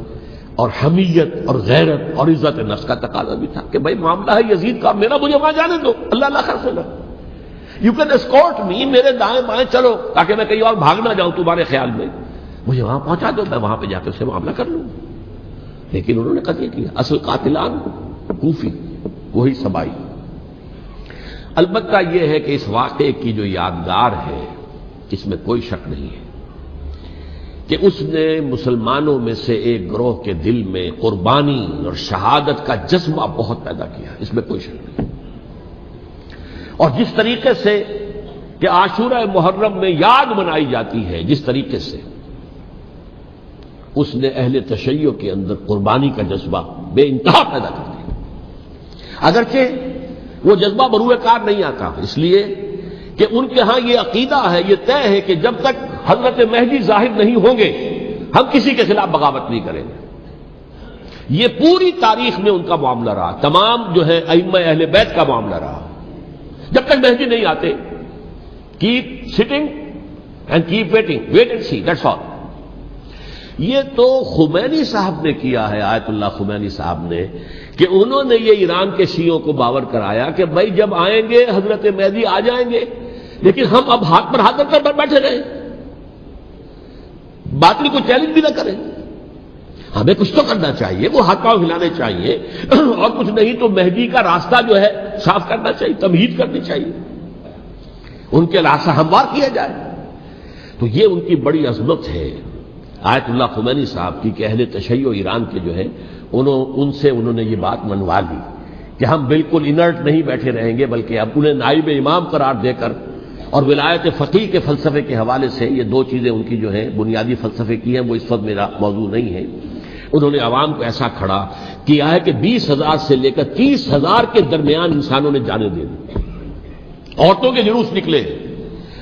اور حمیت اور غیرت اور عزت نفس کا تقاضا بھی تھا کہ بھائی معاملہ ہے یزید کا, میرا مجھے وہاں جانے دو, اللہ اللہ خرچ نہ, یو کین اسکورٹ می, میرے دائیں بائیں چلو تاکہ میں کہیں اور بھاگ نہ جاؤں تمہارے خیال میں, مجھے وہاں پہنچا دو, میں وہاں پہ جا کر سے معاملہ کر لوں. لیکن انہوں نے قتل کیا. اصل قاتلان کوفی, وہی سبائی. البتہ یہ ہے کہ اس واقعے کی جو یادگار ہے اس میں کوئی شک نہیں ہے کہ اس نے مسلمانوں میں سے ایک گروہ کے دل میں قربانی اور شہادت کا جذبہ بہت پیدا کیا, اس میں کوئی شک نہیں. اور جس طریقے سے کہ عاشورہ محرم میں یاد منائی جاتی ہے, جس طریقے سے اس نے اہل تشیع کے اندر قربانی کا جذبہ بے انتہا پیدا کر دیا. اگرچہ وہ جذبہ بروئے کار نہیں آتا, اس لیے کہ ان کے ہاں یہ عقیدہ ہے, یہ طے ہے کہ جب تک حضرت مہدی ظاہر نہیں ہوں گے ہم کسی کے خلاف بغاوت نہیں کریں گے. یہ پوری تاریخ میں ان کا معاملہ رہا, تمام جو ہے ائمہ اہل بیت کا معاملہ رہا. جب تک مہدی نہیں آتے, keep sitting and keep waiting, wait and see, that's all. یہ تو خمینی صاحب نے کیا ہے, آیت اللہ خمینی صاحب نے, کہ انہوں نے یہ ایران کے شیعوں کو باور کرایا کہ بھائی جب آئیں گے حضرت مہدی آ جائیں گے, لیکن ہم اب ہاتھ پر ہاتھ رکھ کر بیٹھے رہیں, باطل کو چیلنج بھی نہ کریں. ہمیں کچھ تو کرنا چاہیے, وہ ہاتھ پاؤں ہلانے چاہیے, اور کچھ نہیں تو مہدی کا راستہ جو ہے صاف کرنا چاہیے, تمہید کرنی چاہیے, ان کے راستہ ہموار کیا جائے. تو یہ ان کی بڑی عظمت ہے آیت اللہ خمینی صاحب کی کہ اہل تشیع ایران کے جو ہے ان سے انہوں نے یہ بات منوا لی کہ ہم بالکل انرٹ نہیں بیٹھے رہیں گے, بلکہ اب انہیں نائب امام قرار دے کر اور ولایت فقیہ کے فلسفے کے حوالے سے, یہ دو چیزیں ان کی جو ہیں بنیادی فلسفے کی ہیں, وہ اس وقت میرا موضوع نہیں ہے. انہوں نے عوام کو ایسا کھڑا کیا ہے کہ 20,000 سے لے کر 30,000 کے درمیان انسانوں نے جانے دے دی. عورتوں کے جلوس نکلے,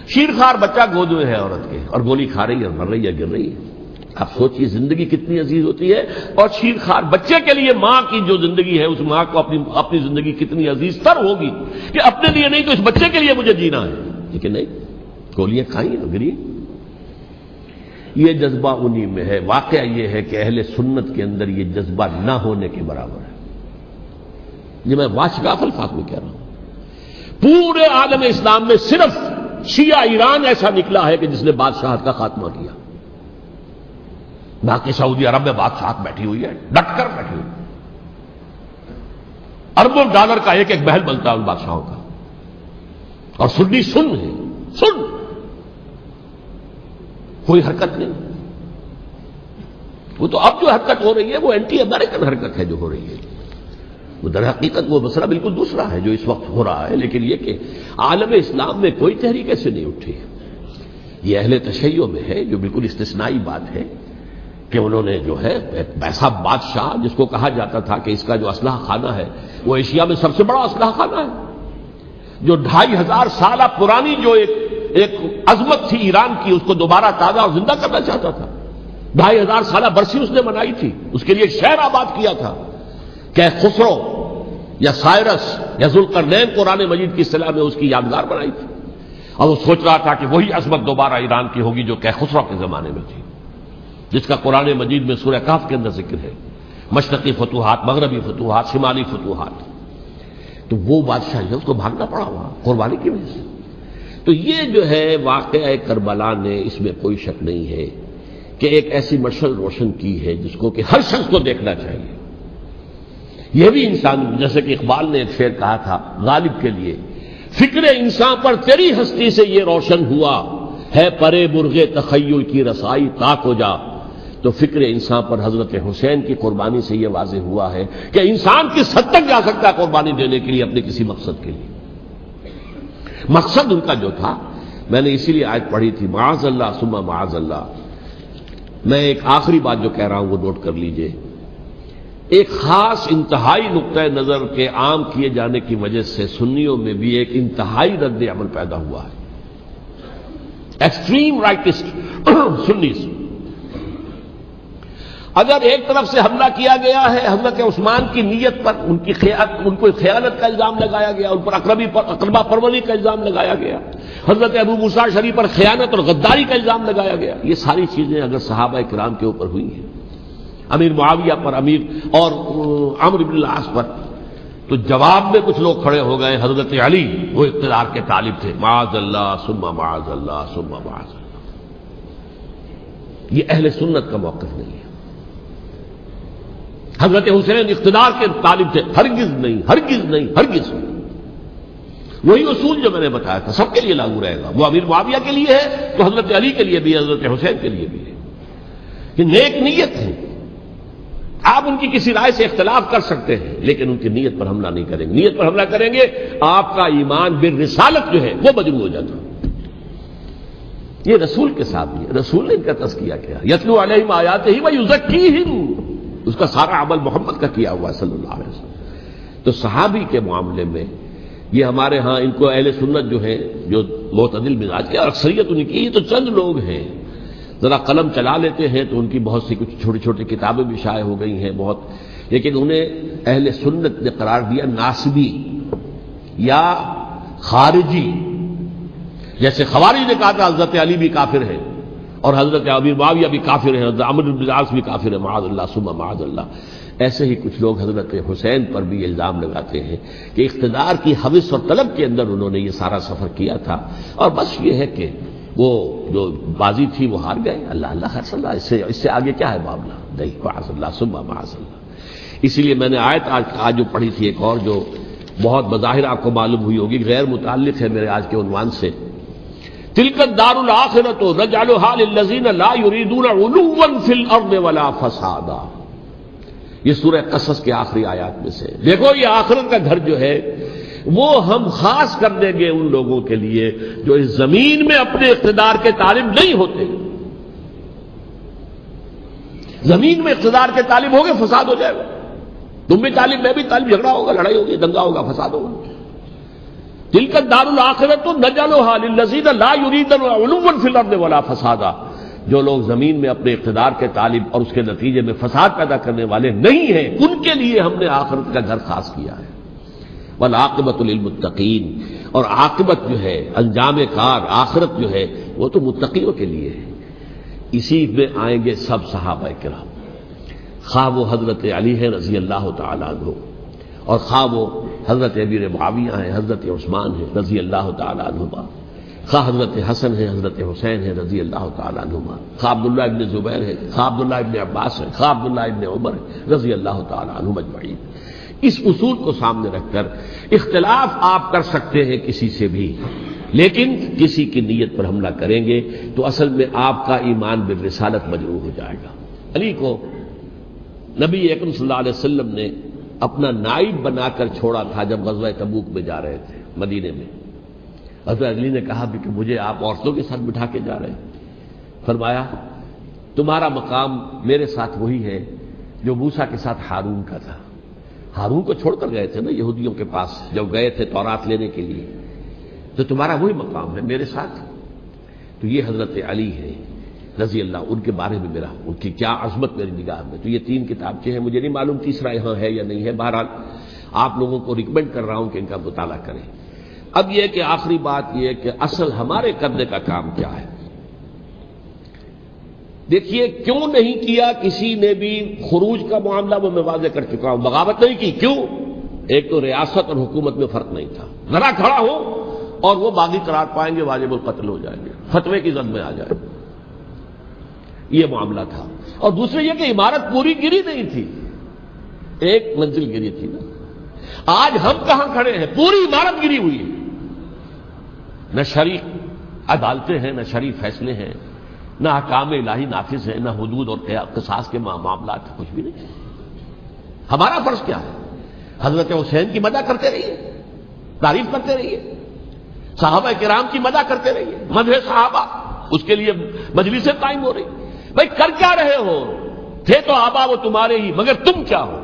شیرخوار بچہ گود میں ہے عورت کے, اور گولی کھا رہی ہے, مر رہی ہے, گر رہی ہے. آپ سوچئے زندگی کتنی عزیز ہوتی ہے, اور شیرخوار بچے کے لیے ماں کی جو زندگی ہے اس ماں کو اپنی زندگی کتنی عزیز تر ہوگی کہ اپنے لیے نہیں تو اس بچے کے لیے مجھے جینا ہے. لیکن نہیں, گولیاں کھائیں گری. یہ جذبہ انہی میں ہے. واقعہ یہ ہے کہ اہل سنت کے اندر یہ جذبہ نہ ہونے کے برابر ہے. یہ میں واشگاف الفاظ میں کہہ رہا ہوں. پورے عالم اسلام میں صرف شیعہ ایران ایسا نکلا ہے کہ جس نے بادشاہت کا خاتمہ کیا. باقی سعودی عرب میں بادشاہت بیٹھی ہوئی ہے، ڈٹ کر بیٹھی ہوئی. اربوں ڈالر کا ایک ایک محل بنتا ہے ان بادشاہوں کا، اور سنی سن ہے، سن کوئی حرکت نہیں. وہ تو اب جو حرکت ہو رہی ہے وہ اینٹی امریکن حرکت ہے جو ہو رہی ہے. وہ در حقیقت وہ مسئلہ بالکل دوسرا ہے جو اس وقت ہو رہا ہے. لیکن یہ کہ عالم اسلام میں کوئی تحریک ایسے نہیں اٹھی. یہ اہل تشیع میں ہے جو بالکل استثنائی بات ہے کہ انہوں نے جو ہے ایسا بادشاہ جس کو کہا جاتا تھا کہ اس کا جو اسلحہ خانہ ہے وہ ایشیا میں سب سے بڑا اسلحہ خانہ ہے، جو 2500 سالہ پرانی جو ایک عظمت تھی ایران کی اس کو دوبارہ تازہ اور زندہ کرنا چاہتا تھا. 2500 سالہ برسی اس نے منائی تھی، اس کے لیے شہر آباد کیا تھا کہ خسرو یا سائرس یا ذوالقرنین قرآن مجید کی اصطلاح میں اس کی یادگار بنائی تھی. اور وہ سوچ رہا تھا کہ وہی عظمت دوبارہ ایران کی ہوگی جو کہ خسرو کے زمانے میں تھی، جس کا قرآن مجید میں سورہ کہف کے اندر ذکر ہے. مشرقی فتوحات، مغربی فتوحات، شمالی فتوحات. تو وہ بادشاہ ہے، اس کو بھاگنا پڑا ہوا قربانی کی وجہ سے. تو یہ جو ہے واقعہ کربلا نے، اس میں کوئی شک نہیں ہے کہ ایک ایسی مشعل روشن کی ہے جس کو کہ ہر شخص کو دیکھنا چاہیے. یہ بھی انسان، جیسے کہ اقبال نے ایک شعر کہا تھا غالب کے لیے، فکر انسان پر تیری ہستی سے یہ روشن ہوا ہے پرے مرغ تخیل کی رسائی تاک ہو جا. تو فکر انسان پر حضرت حسین کی قربانی سے یہ واضح ہوا ہے کہ انسان کس حد تک جا سکتا ہے قربانی دینے کے لیے اپنے کسی مقصد کے لیے. مقصد ان کا جو تھا، میں نے اسی لیے آیت پڑھی تھی، معاذ اللہ ثم معاذ اللہ. میں ایک آخری بات جو کہہ رہا ہوں وہ نوٹ کر لیجئے. ایک خاص انتہائی نقطۂ نظر کے عام کیے جانے کی وجہ سے سنیوں میں بھی ایک انتہائی رد عمل پیدا ہوا ہے. Extreme rightist سنیز. اگر ایک طرف سے حملہ کیا گیا ہے حضرت عثمان کی نیت پر، ان کو خیانت کا الزام لگایا گیا، ان پر اقربا پروری کا الزام لگایا گیا، حضرت ابو موسیٰ شریف پر خیانت اور غداری کا الزام لگایا گیا. یہ ساری چیزیں اگر صحابہ کرام کے اوپر ہوئی ہیں، امیر معاویہ پر، امیر اور عمرو بن العاص پر، تو جواب میں کچھ لوگ کھڑے ہو گئے. حضرت علی وہ اقتدار کے طالب تھے، معاذ اللہ ثم معاذ اللہ ثم معاذ اللہ. یہ اہل سنت کا موقف نہیں ہے. حضرت حسین اقتدار کے طالب تھے، ہرگز نہیں، ہرگز نہیں، ہرگز نہیں. وہی اصول جو میں نے بتایا تھا سب کے لیے لاگو رہے گا. وہ امیر معاویہ کے لیے ہے تو حضرت علی کے لیے بھی، حضرت حسین کے لیے بھی ہے. کہ نیک نیت ہے، آپ ان کی کسی رائے سے اختلاف کر سکتے ہیں لیکن ان کی نیت پر حملہ نہیں کریں گے. نیت پر حملہ کریں گے آپ کا ایمان بالرسالت جو ہے وہ مجروح ہو جاتا. یہ رسول کے ساتھ بھی ہے، رسول نے ان کا تزکیہ کیا، یتلو علیہم آیاتہ ویزکیہم، اس کا سارا عمل محمد کا کیا ہوا ہے صلی اللہ علیہ وسلم. تو صحابی کے معاملے میں یہ ہمارے ہاں ان کو اہل سنت جو ہے جو معتدل مزاج کے، اور اکثریت ان کی، یہ تو چند لوگ ہیں ذرا قلم چلا لیتے ہیں تو ان کی بہت سی کچھ چھوٹی چھوٹی کتابیں بھی شائع ہو گئی ہیں بہت، لیکن انہیں اہل سنت نے قرار دیا ناسبی یا خارجی. جیسے خوارج نے کہا تھا حضرت علی بھی کافر ہے اور حضرت امیر معاویہ بھی کافر ہیں، حضرت عمرو بن العاص بھی کافر ہے، معاذ اللہ ثم معاذ اللہ. ایسے ہی کچھ لوگ حضرت حسین پر بھی الزام لگاتے ہیں کہ اقتدار کی حوث اور طلب کے اندر انہوں نے یہ سارا سفر کیا تھا، اور بس یہ ہے کہ وہ جو بازی تھی وہ ہار گئے. اللہ اللہ خیر صلی اللہ، اس سے آگے کیا ہے معاملہ؟ نہیں، معاذ اللہ ثم معاذ اللہ. اسی لیے میں نے آیت آج جو پڑھی تھی ایک اور جو بہت بظاہر آپ کو معلوم ہوئی ہوگی، غیر متعلق ہے میرے آج کے عنوان سے، تلک الدار الآخرۃ نجعلھا للذین لا یریدون علوا فی الارض ولا فسادا. یہ سورہ قصص کے آخری آیات میں سے. دیکھو یہ آخرت کا گھر جو ہے وہ ہم خاص کر دیں گے ان لوگوں کے لیے جو اس زمین میں اپنے اقتدار کے طالب نہیں ہوتے. زمین میں اقتدار کے طالب ہو گے فساد ہو جائے گا. تم بھی طالب، میں بھی طالب، جھگڑا ہوگا، لڑائی ہوگی، دنگا ہوگا، فساد ہوگا. تلک الدار الآخرۃ نجعلھا للذین لا یریدون علوا فی الارض ولا فسادا. جو لوگ زمین میں اپنے اقتدار کے طالب اور اس کے نتیجے میں فساد پیدا کرنے والے نہیں ہیں، ان کے لیے ہم نے آخرت کا گھر خاص کیا ہے. والعاقبۃ للمتقین، اور عاقبت جو ہے، انجام کار، آخرت جو ہے وہ تو متقیوں کے لیے ہے. اسی میں آئیں گے سب صحابہ کرام، خواہ وہ حضرت علی ہے رضی اللہ تعالیٰ عنہ، اور خواہ وہ حضرت امیر معاویہ ہیں، حضرت عثمان ہیں رضی اللہ تعالیٰ عنہما، خواہ حضرت حسن ہیں، حضرت حسین ہیں رضی اللہ تعالیٰ عنہما، خواہ عبداللہ ابن زبیر ہے، خواہ عبداللہ ابن عباس ہے، خواہ عبداللہ ابن عمر ہے رضی اللہ تعالیٰ عنہم اجمعین۔ اس اصول کو سامنے رکھ کر اختلاف آپ کر سکتے ہیں کسی سے بھی، لیکن کسی کی نیت پر حملہ کریں گے تو اصل میں آپ کا ایمان بالرسالت مجروح ہو جائے گا۔ علی کو نبی اکرم صلی اللہ علیہ وسلم نے اپنا نائب بنا کر چھوڑا تھا جب غزوہ تبوک میں جا رہے تھے مدینے میں۔ حضرت علی نے کہا کہ مجھے آپ عورتوں کے ساتھ بٹھا کے جا رہے ہیں۔ فرمایا تمہارا مقام میرے ساتھ وہی ہے جو موسیٰ کے ساتھ ہارون کا تھا۔ ہارون کو چھوڑ کر گئے تھے نا یہودیوں کے پاس جب گئے تھے تورات لینے کے لیے، تو تمہارا وہی مقام ہے میرے ساتھ۔ تو یہ حضرت علی ہے رضی اللہ، ان کے بارے میں میرا ان کی کیا عظمت میری نگاہ میں۔ تو یہ 3 کتابچے ہیں، مجھے نہیں معلوم تیسرا یہاں ہے یا نہیں ہے، بہرحال آپ لوگوں کو ریکمینڈ کر رہا ہوں کہ ان کا مطالعہ کریں۔ اب یہ کہ آخری بات یہ کہ اصل ہمارے کرنے کا کام کیا ہے۔ دیکھیے کیوں نہیں کیا کسی نے بھی خروج کا معاملہ، وہ میں واضح کر چکا ہوں، بغاوت نہیں کی۔ کیوں؟ ایک تو ریاست اور حکومت میں فرق نہیں تھا، ذرا کھڑا ہو اور وہ باغی قرار پائیں گے، واجب القتل ہو جائیں گے، فتوے کی زد میں آ جائے، یہ معاملہ تھا۔ اور دوسرے یہ کہ عمارت پوری گری نہیں تھی، ایک منزل گری تھی نا۔ آج ہم کہاں کھڑے ہیں؟ پوری عمارت گری ہوئی ہے، نہ شرعی عدالتیں ہیں، نہ شرعی فیصلے ہیں، نہ احکام الہی نافذ ہیں، نہ حدود اور قصاص کے معاملات، کچھ بھی نہیں۔ ہمارا فرض کیا ہے؟ حضرت حسین کی مدح کرتے رہیے، تعریف کرتے رہیے، صحابہ کرام کی مدح کرتے رہیے، مدح صحابہ، اس کے لیے مجلسیں قائم ہو رہی۔ بھائی کر کیا رہے ہو؟ تھے تو آبا وہ تمہارے ہی، مگر تم کیا ہو؟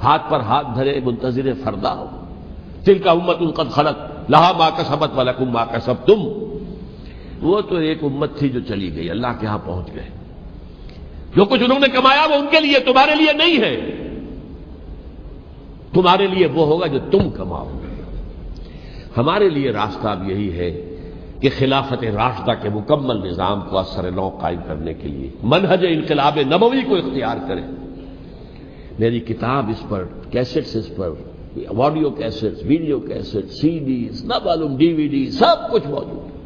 ہاتھ پر ہاتھ دھرے منتظر فردا ہو۔ تلک امت قد خلت لہا ما کسبت ولکم ما کسبتم۔ وہ تو ایک امت تھی جو چلی گئی، اللہ کے ہاں پہنچ گئے، جو کچھ انہوں نے کمایا وہ ان کے لیے، تمہارے لیے نہیں ہے۔ تمہارے لیے وہ ہوگا جو تم کماؤ گے۔ ہمارے لیے راستہ اب یہی ہے کہ خلافت راشدہ کے مکمل نظام کو اثر نو قائم کرنے کے لیے منہج انقلاب نبوی کو اختیار کریں۔ میری کتاب اس پر، کیسٹس اس پر، آڈیو کیسٹس، ویڈیو کیسٹ، سی ڈیز، نہ معلوم ڈی وی ڈی، سب کچھ موجود ہے۔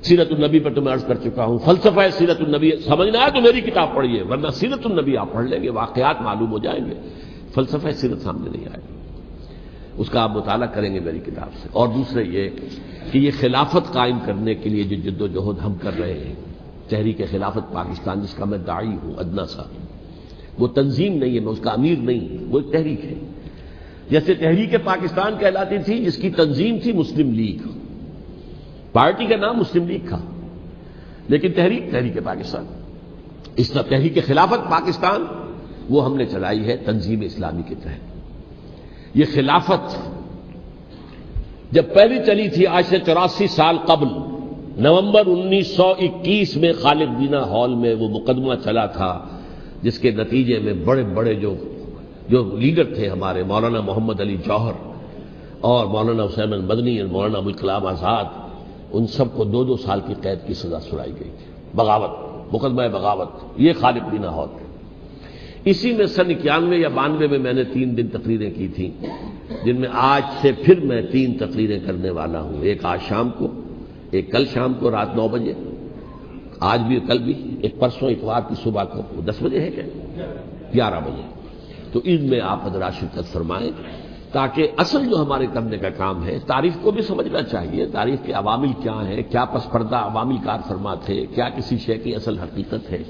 سیرت النبی پر تو میں عرض کر چکا ہوں، فلسفہ سیرت النبی سمجھنا ہے تو میری کتاب پڑھیے، ورنہ سیرت النبی آپ پڑھ لیں گے، واقعات معلوم ہو جائیں گے، فلسفہ سیرت سامنے نہیں آئے گا، اس کا آپ مطالعہ کریں گے میری کتاب سے۔ اور دوسرے یہ کہ یہ خلافت قائم کرنے کے لیے جو جد و جہد ہم کر رہے ہیں، تحریک خلافت پاکستان جس کا میں داعی ہوں ادنا سا، وہ تنظیم نہیں ہے، میں اس کا امیر نہیں، وہ ایک تحریک ہے۔ جیسے تحریک پاکستان کہلاتی تھی جس کی تنظیم تھی مسلم لیگ، پارٹی کا نام مسلم لیگ تھا، لیکن تحریک پاکستان، اس طرح تحریک خلافت پاکستان وہ ہم نے چلائی ہے تنظیم اسلامی کے تحت۔ یہ خلافت جب پہلی چلی تھی آج سے 84 سال قبل، نومبر 1921 میں خالد بینا ہال میں وہ مقدمہ چلا تھا، جس کے نتیجے میں بڑے بڑے جو لیڈر تھے ہمارے، مولانا محمد علی جوہر اور مولانا حسین المدنی اور مولانا ابوالکلام آزاد، ان سب کو 2 سال کی قید کی سزا سنائی گئی تھی، بغاوت، مقدمہ بغاوت، یہ خالد بینا ہال۔ اسی میں سن 91 یا 92 میں نے 3 دن تقریریں کی تھیں، جن میں آج سے پھر میں 3 تقریریں کرنے والا ہوں، ایک آج شام کو، ایک کل شام کو رات 9 بجے، آج بھی کل بھی، ایک پرسوں اتوار کی صبح کو 10 بجے ہے کیا 11 بجے۔ تو ان میں آپ حضرات شرکت فرمائیں، تاکہ اصل جو ہمارے کرنے کا کام ہے، تاریخ کو بھی سمجھنا چاہیے، تاریخ کے عوامل کیا ہیں، کیا پس پردہ عوامل کار فرما تھے، کیا کسی شے کی اصل حقیقت ہے،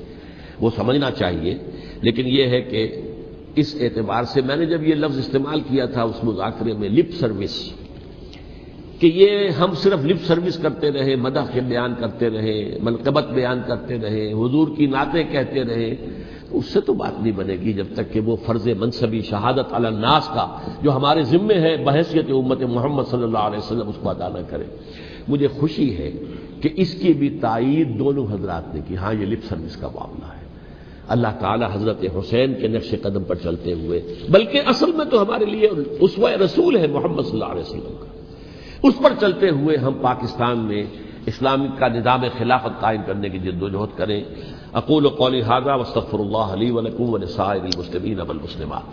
وہ سمجھنا چاہیے۔ لیکن یہ ہے کہ اس اعتبار سے میں نے جب یہ لفظ استعمال کیا تھا اس مذاکرے میں، لپ سروس، کہ یہ ہم صرف لپ سروس کرتے رہے، مدح کے بیان کرتے رہے، منقبت بیان کرتے رہے، حضور کی نعتیں کہتے رہے، اس سے تو بات نہیں بنے گی جب تک کہ وہ فرض منصبی شہادت علی الناس کا جو ہمارے ذمے ہے بحیثیت امت محمد صلی اللہ علیہ وسلم، اس کو ادا نہ کرے۔ مجھے خوشی ہے کہ اس کی بھی تائید دونوں حضرات نے کی، ہاں یہ لپ سروس کا معاملہ ہے۔ اللہ تعالی حضرت حسین کے نقش قدم پر چلتے ہوئے، بلکہ اصل میں تو ہمارے لیے اسوہ رسول ہے محمد صلی اللہ علیہ وسلم کا، اس پر چلتے ہوئے ہم پاکستان میں اسلامی کا نظام خلافت قائم کرنے کی جد و جہد کریں۔ اقول قولی ھذا واستغفر اللہ لی ولکم ولسائر المسلمین والمسلمات۔